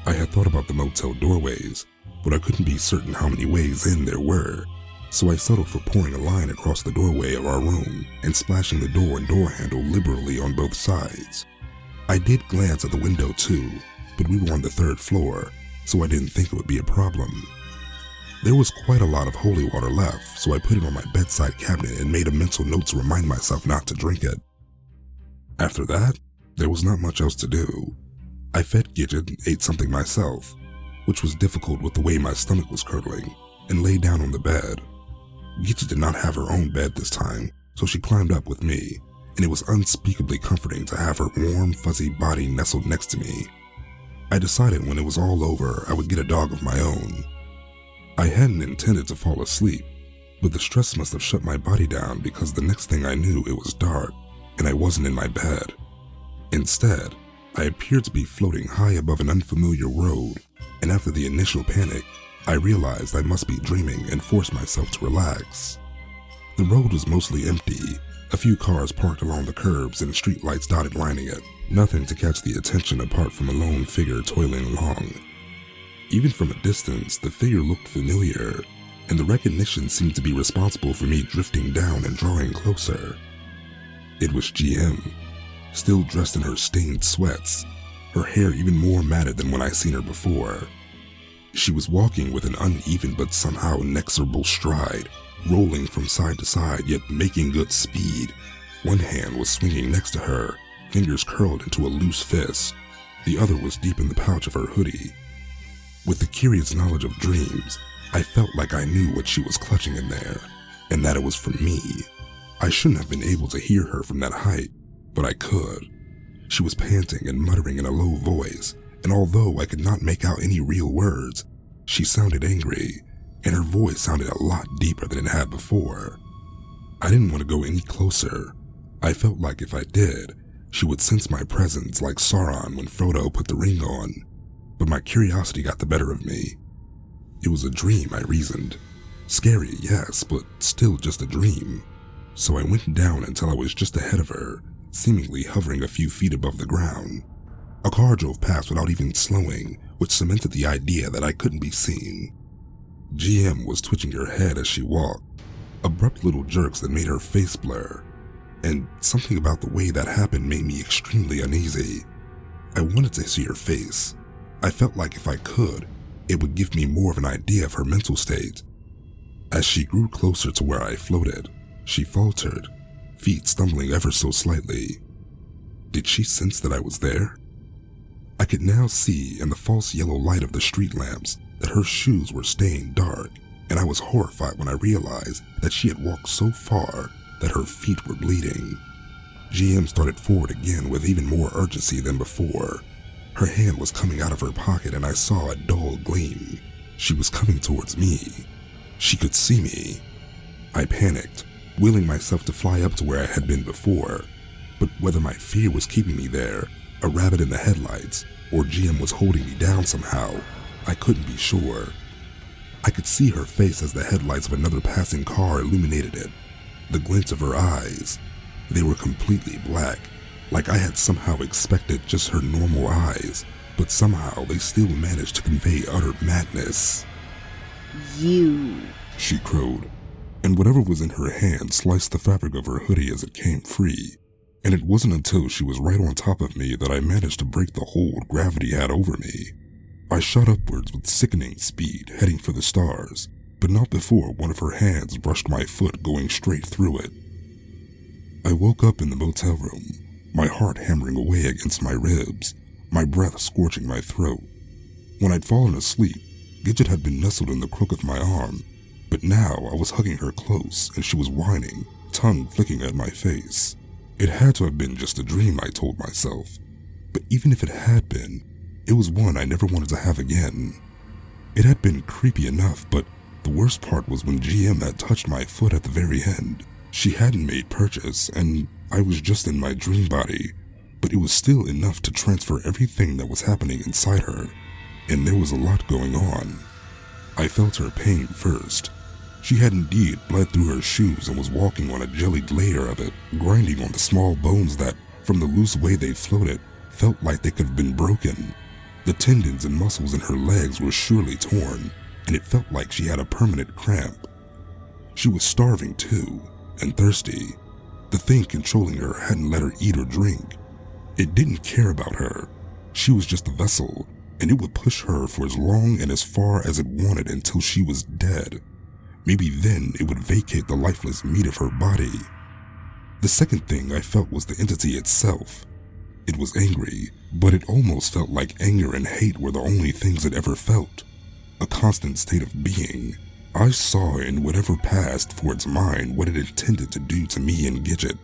Speaker 2: I had thought about the motel doorways, but I couldn't be certain how many ways in there were, so I settled for pouring a line across the doorway of our room and splashing the door and door handle liberally on both sides. I did glance at the window too, but we were on the 3rd floor, so I didn't think it would be a problem. There was quite a lot of holy water left, so I put it on my bedside cabinet and made a mental note to remind myself not to drink it. After that, there was not much else to do. I fed Gidget and ate something myself, which was difficult with the way my stomach was curdling, and lay down on the bed. Gidget did not have her own bed this time, so she climbed up with me, and it was unspeakably comforting to have her warm, fuzzy body nestled next to me. I decided when it was all over, I would get a dog of my own. I hadn't intended to fall asleep, but the stress must have shut my body down because the next thing I knew it was dark, and I wasn't in my bed. Instead, I appeared to be floating high above an unfamiliar road, and after the initial panic, I realized I must be dreaming and forced myself to relax. The road was mostly empty, a few cars parked along the curbs and streetlights dotted lining it, nothing to catch the attention apart from a lone figure toiling along. Even from a distance, the figure looked familiar, and the recognition seemed to be responsible for me drifting down and drawing closer. It was GM, still dressed in her stained sweats, her hair even more matted than when I seen her before. She was walking with an uneven but somehow inexorable stride, rolling from side to side yet making good speed. One hand was swinging next to her, fingers curled into a loose fist. The other was deep in the pouch of her hoodie. With the curious knowledge of dreams, I felt like I knew what she was clutching in there, and that it was for me. I shouldn't have been able to hear her from that height, but I could. She was panting and muttering in a low voice, and although I could not make out any real words, she sounded angry, and her voice sounded a lot deeper than it had before. I didn't want to go any closer. I felt like if I did, she would sense my presence like Sauron when Frodo put the ring on, but my curiosity got the better of me. It was a dream, I reasoned. Scary, yes, but still just a dream. So I went down until I was just ahead of her, seemingly hovering a few feet above the ground. A car drove past without even slowing, which cemented the idea that I couldn't be seen. GM was twitching her head as she walked, abrupt little jerks that made her face blur, and something about the way that happened made me extremely uneasy. I wanted to see her face. I felt like if I could, it would give me more of an idea of her mental state. As she grew closer to where I floated, she faltered, feet stumbling ever so slightly. Did she sense that I was there? I could now see in the false yellow light of the street lamps that her shoes were stained dark, and I was horrified when I realized that she had walked so far that her feet were bleeding. GM started forward again with even more urgency than before. Her hand was coming out of her pocket and I saw a dull gleam. She was coming towards me. She could see me. I panicked, willing myself to fly up to where I had been before, but whether my fear was keeping me there, a rabbit in the headlights, or GM was holding me down somehow, I couldn't be sure. I could see her face as the headlights of another passing car illuminated it. The glint of her eyes, they were completely black, like I had somehow expected just her normal eyes, but somehow they still managed to convey utter madness.
Speaker 1: You,
Speaker 2: she crowed, and whatever was in her hand sliced the fabric of her hoodie as it came free, and it wasn't until she was right on top of me that I managed to break the hold gravity had over me. I shot upwards with sickening speed, heading for the stars, but not before one of her hands brushed my foot, going straight through it. I woke up in the motel room, my heart hammering away against my ribs, my breath scorching my throat. When I'd fallen asleep, Gidget had been nestled in the crook of my arm, but now I was hugging her close and she was whining, tongue flicking at my face. It had to have been just a dream, I told myself, but even if it had been, it was one I never wanted to have again. It had been creepy enough, but the worst part was when GM had touched my foot at the very end. She hadn't made purchase, and I was just in my dream body, but it was still enough to transfer everything that was happening inside her, and there was a lot going on. I felt her pain first. She had indeed bled through her shoes and was walking on a jellied layer of it, grinding on the small bones that, from the loose way they floated, felt like they could have been broken. The tendons and muscles in her legs were surely torn, and it felt like she had a permanent cramp. She was starving too, and thirsty. The thing controlling her hadn't let her eat or drink. It didn't care about her. She was just a vessel, and it would push her for as long and as far as it wanted until she was dead. Maybe then it would vacate the lifeless meat of her body. The second thing I felt was the entity itself. It was angry, but it almost felt like anger and hate were the only things it ever felt. A constant state of being. I saw in whatever passed for its mind what it intended to do to me and Gidget,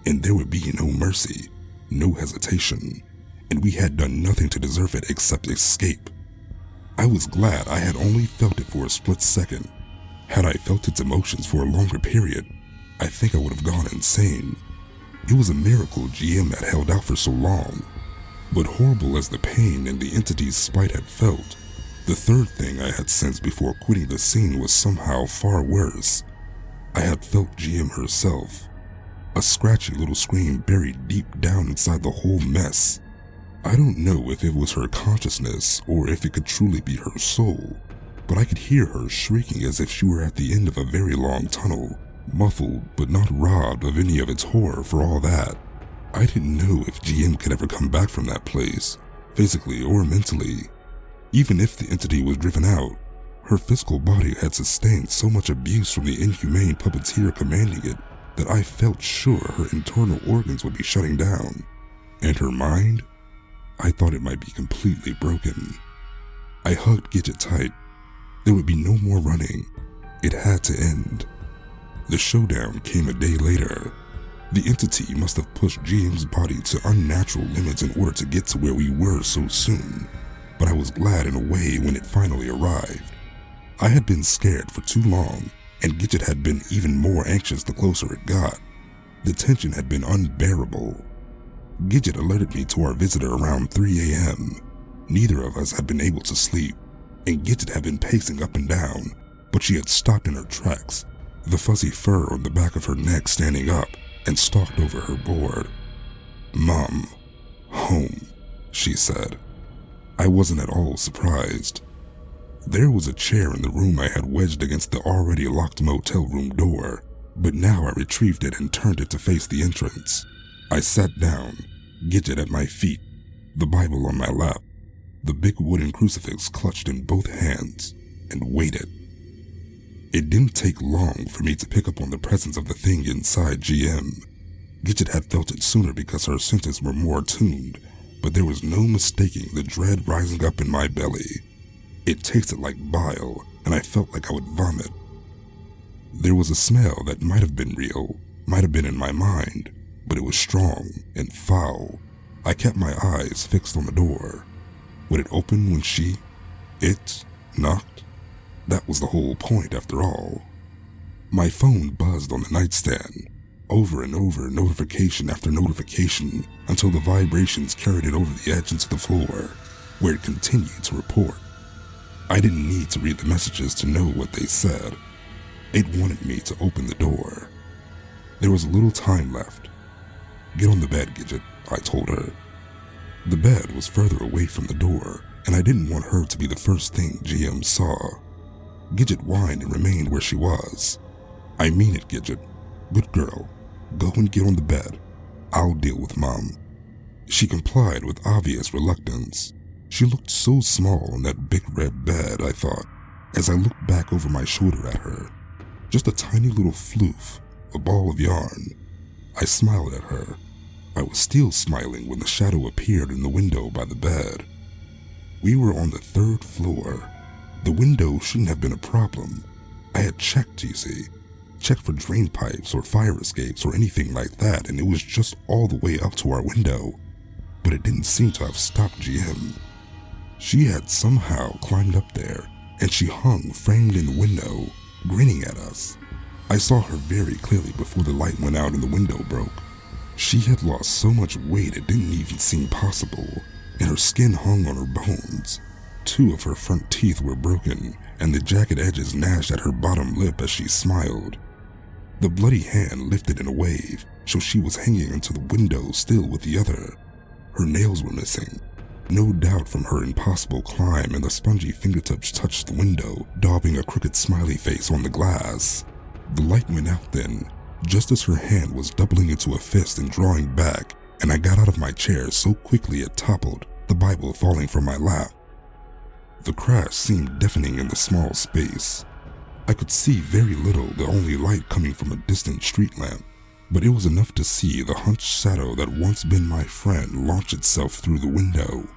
Speaker 2: and there would be no mercy, no hesitation, and we had done nothing to deserve it except escape. I was glad I had only felt it for a split second. Had I felt its emotions for a longer period, I think I would have gone insane. It was a miracle GM had held out for so long, but horrible as the pain and the entity's spite had felt, the third thing I had sensed before quitting the scene was somehow far worse. I had felt GM herself, a scratchy little scream buried deep down inside the whole mess. I don't know if it was her consciousness or if it could truly be her soul, but I could hear her shrieking as if she were at the end of a very long tunnel, muffled but not robbed of any of its horror for all that. I didn't know if GM could ever come back from that place, physically or mentally. Even if the entity was driven out, her physical body had sustained so much abuse from the inhumane puppeteer commanding it that I felt sure her internal organs would be shutting down. And her mind? I thought it might be completely broken. I hugged Gidget tight. There would be no more running. It had to end. The showdown came a day later. The entity must have pushed GM's body to unnatural limits in order to get to where we were so soon, but I was glad in a way when it finally arrived. I had been scared for too long, and Gidget had been even more anxious the closer it got. The tension had been unbearable. Gidget alerted me to our visitor around 3 a.m. Neither of us had been able to sleep, and Gidget had been pacing up and down, but she had stopped in her tracks, the fuzzy fur on the back of her neck standing up, and stalked over her board. "Mom, home," she said. I wasn't at all surprised. There was a chair in the room I had wedged against the already locked motel room door, but now I retrieved it and turned it to face the entrance. I sat down, Gidget at my feet, the Bible on my lap, the big wooden crucifix clutched in both hands, and waited. It didn't take long for me to pick up on the presence of the thing inside GM. Gidget had felt it sooner because her senses were more attuned, but there was no mistaking the dread rising up in my belly. It tasted like bile, and I felt like I would vomit. There was a smell that might have been real, might have been in my mind, but it was strong and foul. I kept my eyes fixed on the door. Would it open when it knocked? That was the whole point after all. My phone buzzed on the nightstand, over and over, notification after notification, until the vibrations carried it over the edge into the floor, where it continued to report. I didn't need to read the messages to know what they said. It wanted me to open the door. There was a little time left. "Get on the bed, Gidget," I told her. The bed was further away from the door, and I didn't want her to be the first thing GM saw. Gidget whined and remained where she was. "I mean it, Gidget. Good girl. Go and get on the bed. I'll deal with Mom." She complied with obvious reluctance. She looked so small in that big red bed, I thought, as I looked back over my shoulder at her. Just a tiny little floof, a ball of yarn. I smiled at her. I was still smiling when the shadow appeared in the window by the bed. We were on the 3rd floor. The window shouldn't have been a problem. I had checked, you see. Checked for drain pipes or fire escapes or anything like that, and it was just all the way up to our window. But it didn't seem to have stopped GM. She had somehow climbed up there, and she hung framed in the window, grinning at us. I saw her very clearly before the light went out and the window broke. She had lost so much weight it didn't even seem possible, and her skin hung on her bones. 2 of her front teeth were broken, and the jagged edges gnashed at her bottom lip as she smiled. The bloody hand lifted in a wave, so she was hanging onto the window still with the other. Her nails were missing. No doubt from her impossible climb, and the spongy fingertips touched the window, daubing a crooked smiley face on the glass. The light went out then, just as her hand was doubling into a fist and drawing back, and I got out of my chair so quickly it toppled, the Bible falling from my lap. The crash seemed deafening in the small space. I could see very little, the only light coming from a distant street lamp, but it was enough to see the hunched shadow that once been my friend launch itself through the window.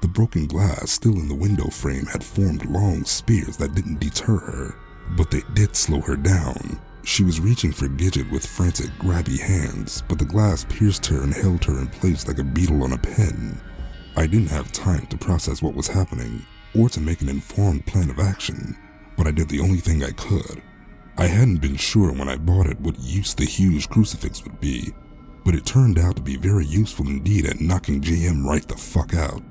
Speaker 2: The broken glass still in the window frame had formed long spears that didn't deter her, but they did slow her down. She was reaching for Gidget with frantic, grabby hands, but the glass pierced her and held her in place like a beetle on a pin. I didn't have time to process what was happening, or to make an informed plan of action, but I did the only thing I could. I hadn't been sure when I bought it what use the huge crucifix would be, but it turned out to be very useful indeed at knocking GM right the fuck out.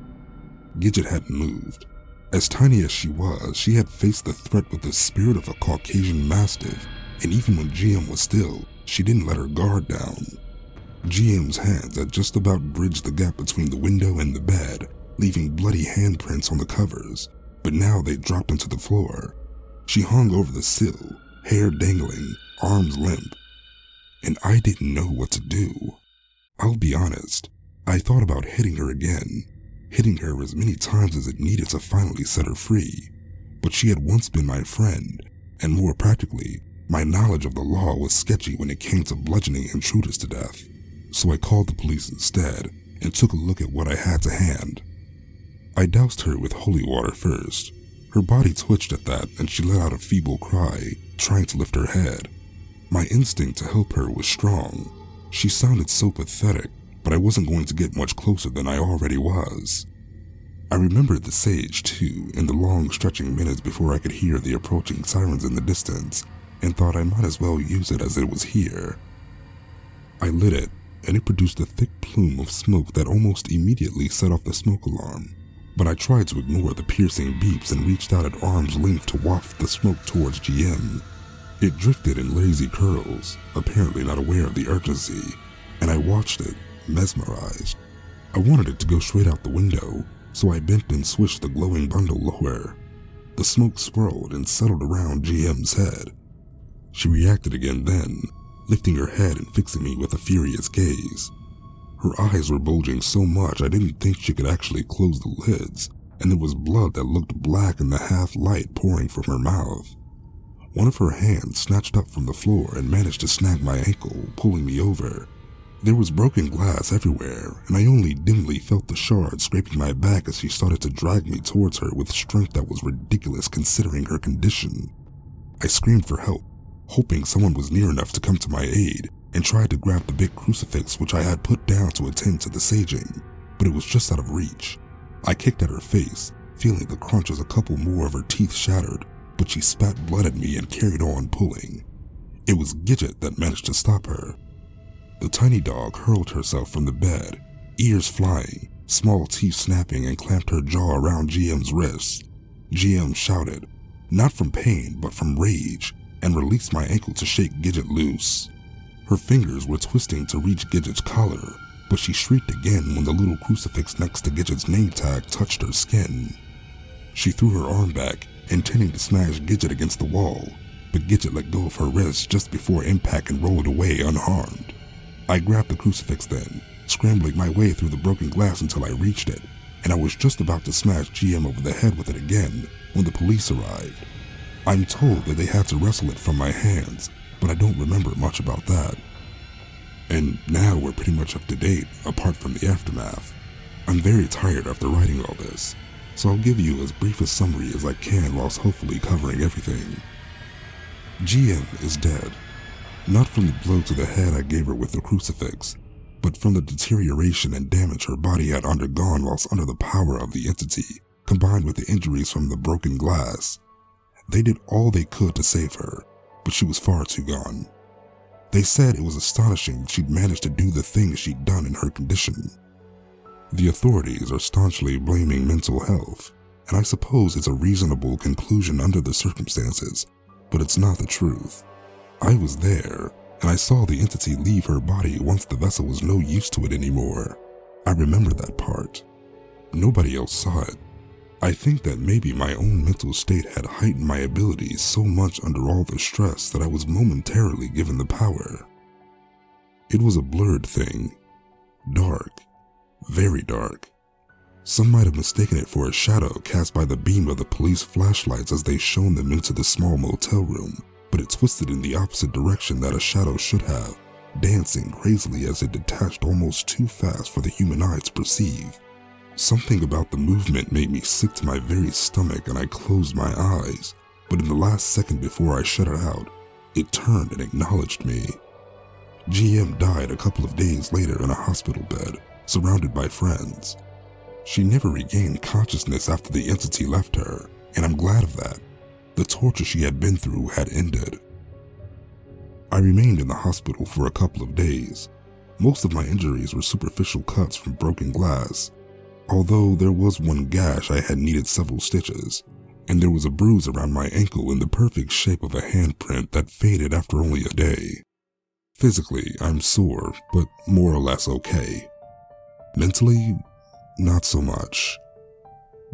Speaker 2: Gidget hadn't moved. As tiny as she had faced the threat with the spirit of a Caucasian mastiff, and even when GM was still, she didn't let her guard down. GM's hands had just about bridged the gap between the window and the bed, leaving bloody handprints on the covers, but now they dropped into the floor. She hung over the sill, hair dangling, arms limp, and I didn't know what to do. I'll be honest, I thought about hitting her again, hitting her as many times as it needed to finally set her free, but she had once been my friend, and more practically, my knowledge of the law was sketchy when it came to bludgeoning intruders to death, so I called the police instead and took a look at what I had to hand. I doused her with holy water first. Her body twitched at that and she let out a feeble cry, trying to lift her head. My instinct to help her was strong. She sounded so pathetic, but I wasn't going to get much closer than I already was. I remembered the sage too, in the long stretching minutes before I could hear the approaching sirens in the distance, and thought I might as well use it as it was here. I lit it, and it produced a thick plume of smoke that almost immediately set off the smoke alarm, but I tried to ignore the piercing beeps and reached out at arm's length to waft the smoke towards GM. It drifted in lazy curls, apparently not aware of the urgency, and I watched it, mesmerized. I wanted it to go straight out the window, so I bent and swished the glowing bundle lower. The smoke swirled and settled around GM's head. She reacted again then, lifting her head and fixing me with a furious gaze. Her eyes were bulging so much I didn't think she could actually close the lids, and there was blood that looked black in the half-light pouring from her mouth. One of her hands snatched up from the floor and managed to snag my ankle, pulling me over. There was broken glass everywhere, and I only dimly felt the shards scraping my back as she started to drag me towards her with strength that was ridiculous considering her condition. I screamed for help, hoping someone was near enough to come to my aid, and tried to grab the big crucifix which I had put down to attend to the saging, but it was just out of reach. I kicked at her face, feeling the crunch as a couple more of her teeth shattered, but she spat blood at me and carried on pulling. It was Gidget that managed to stop her. The tiny dog hurled herself from the bed, ears flying, small teeth snapping, and clamped her jaw around GM's wrists. GM shouted, not from pain but from rage, and released my ankle to shake Gidget loose. Her fingers were twisting to reach Gidget's collar, but she shrieked again when the little crucifix next to Gidget's name tag touched her skin. She threw her arm back, intending to smash Gidget against the wall, but Gidget let go of her wrist just before impact and rolled away unharmed. I grabbed the crucifix then, scrambling my way through the broken glass until I reached it, and I was just about to smash GM over the head with it again when the police arrived. I'm told that they had to wrestle it from my hands, but I don't remember much about that. And now we're pretty much up to date, apart from the aftermath. I'm very tired after writing all this, so I'll give you as brief a summary as I can whilst hopefully covering everything. GM is dead. Not from the blow to the head I gave her with the crucifix, but from the deterioration and damage her body had undergone whilst under the power of the entity, combined with the injuries from the broken glass. They did all they could to save her, but she was far too gone. They said it was astonishing she'd managed to do the things she'd done in her condition. The authorities are staunchly blaming mental health, and I suppose it's a reasonable conclusion under the circumstances, but it's not the truth. I was there, and I saw the entity leave her body once the vessel was no use to it anymore. I remember that part. nobody else saw it. I think that maybe my own mental state had heightened my abilities so much under all the stress that I was momentarily given the power. It was a blurred thing. Dark. Very dark. Some might have mistaken it for a shadow cast by the beam of the police flashlights as they shone them into the small motel room, but it twisted in the opposite direction that a shadow should have, dancing crazily as it detached almost too fast for the human eye to perceive. Something about the movement made me sick to my very stomach and I closed my eyes, but in the last second before I shut it out, it turned and acknowledged me. GM died a couple of days later in a hospital bed, surrounded by friends. She never regained consciousness after the entity left her, and I'm glad of that. The torture she had been through had ended. I remained in the hospital for a couple of days. Most of my injuries were superficial cuts from broken glass, although there was one gash I had needed several stitches, and there was a bruise around my ankle in the perfect shape of a handprint that faded after only a day. Physically, I'm sore, but more or less okay. Mentally, not so much.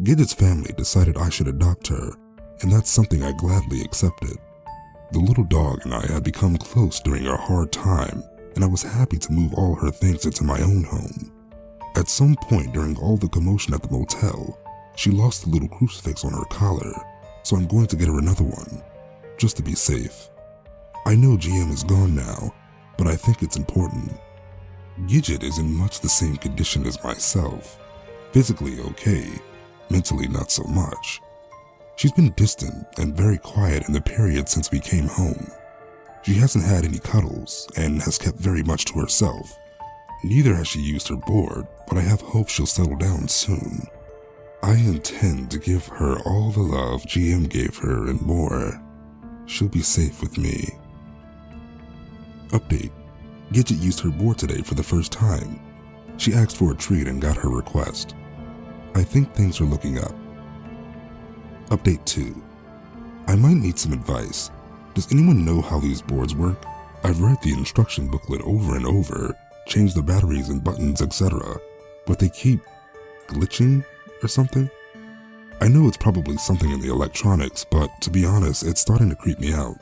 Speaker 2: Gidget's family decided I should adopt her, and that's something I gladly accepted. The little dog and I had become close during our hard time, and I was happy to move all her things into my own home. At some point during all the commotion at the motel, she lost the little crucifix on her collar, so I'm going to get her another one, just to be safe. I know GM is gone now, but I think it's important. Gidget is in much the same condition as myself. Physically okay, mentally not so much. She's been distant and very quiet in the period since we came home. She hasn't had any cuddles and has kept very much to herself. Neither has she used her board, but I have hope she'll settle down soon. I intend to give her all the love GM gave her and more. She'll be safe with me. Update. Gidget used her board today for the first time. She asked for a treat and got her request. I think things are looking up. Update 2. I might need some advice. Does anyone know how these boards work? I've read the instruction booklet over and over, changed the batteries and buttons, etc., but they keep glitching or something? I know it's probably something in the electronics, but to be honest, it's starting to creep me out.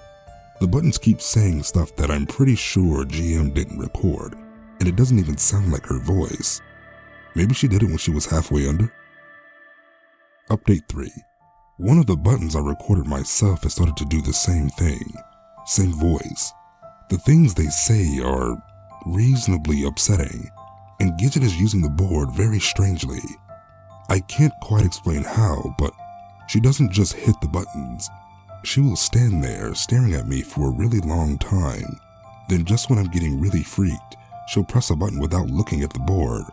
Speaker 2: The buttons keep saying stuff that I'm pretty sure GM didn't record, and it doesn't even sound like her voice. Maybe she did it when she was halfway under? Update 3. One of the buttons I recorded myself has started to do the same thing. Same voice. The things they say are reasonably upsetting, and Gidget is using the board very strangely. I can't quite explain how, but she doesn't just hit the buttons. She will stand there staring at me for a really long time. Then just when I'm getting really freaked, she'll press a button without looking at the board,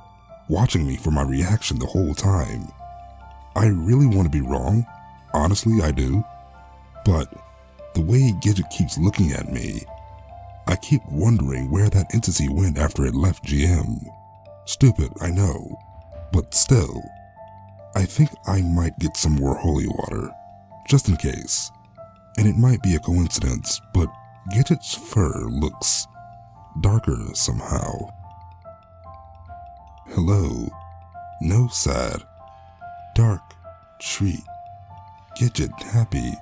Speaker 2: watching me for my reaction the whole time. I really want to be wrong. Honestly, I do. But the way Gidget keeps looking at me, I keep wondering where that entity went after it left GM. Stupid, I know. But still, I think I might get some more holy water, just in case. And it might be a coincidence, but Gidget's fur looks darker somehow. Hello. No sad. Dark treat. Gidget happy.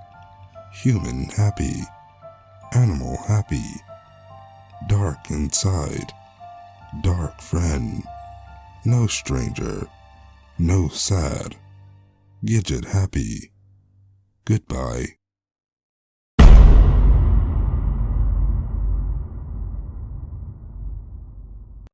Speaker 2: Human happy. Animal happy. Dark inside. Dark friend. No stranger. No sad. Gidget happy. Goodbye.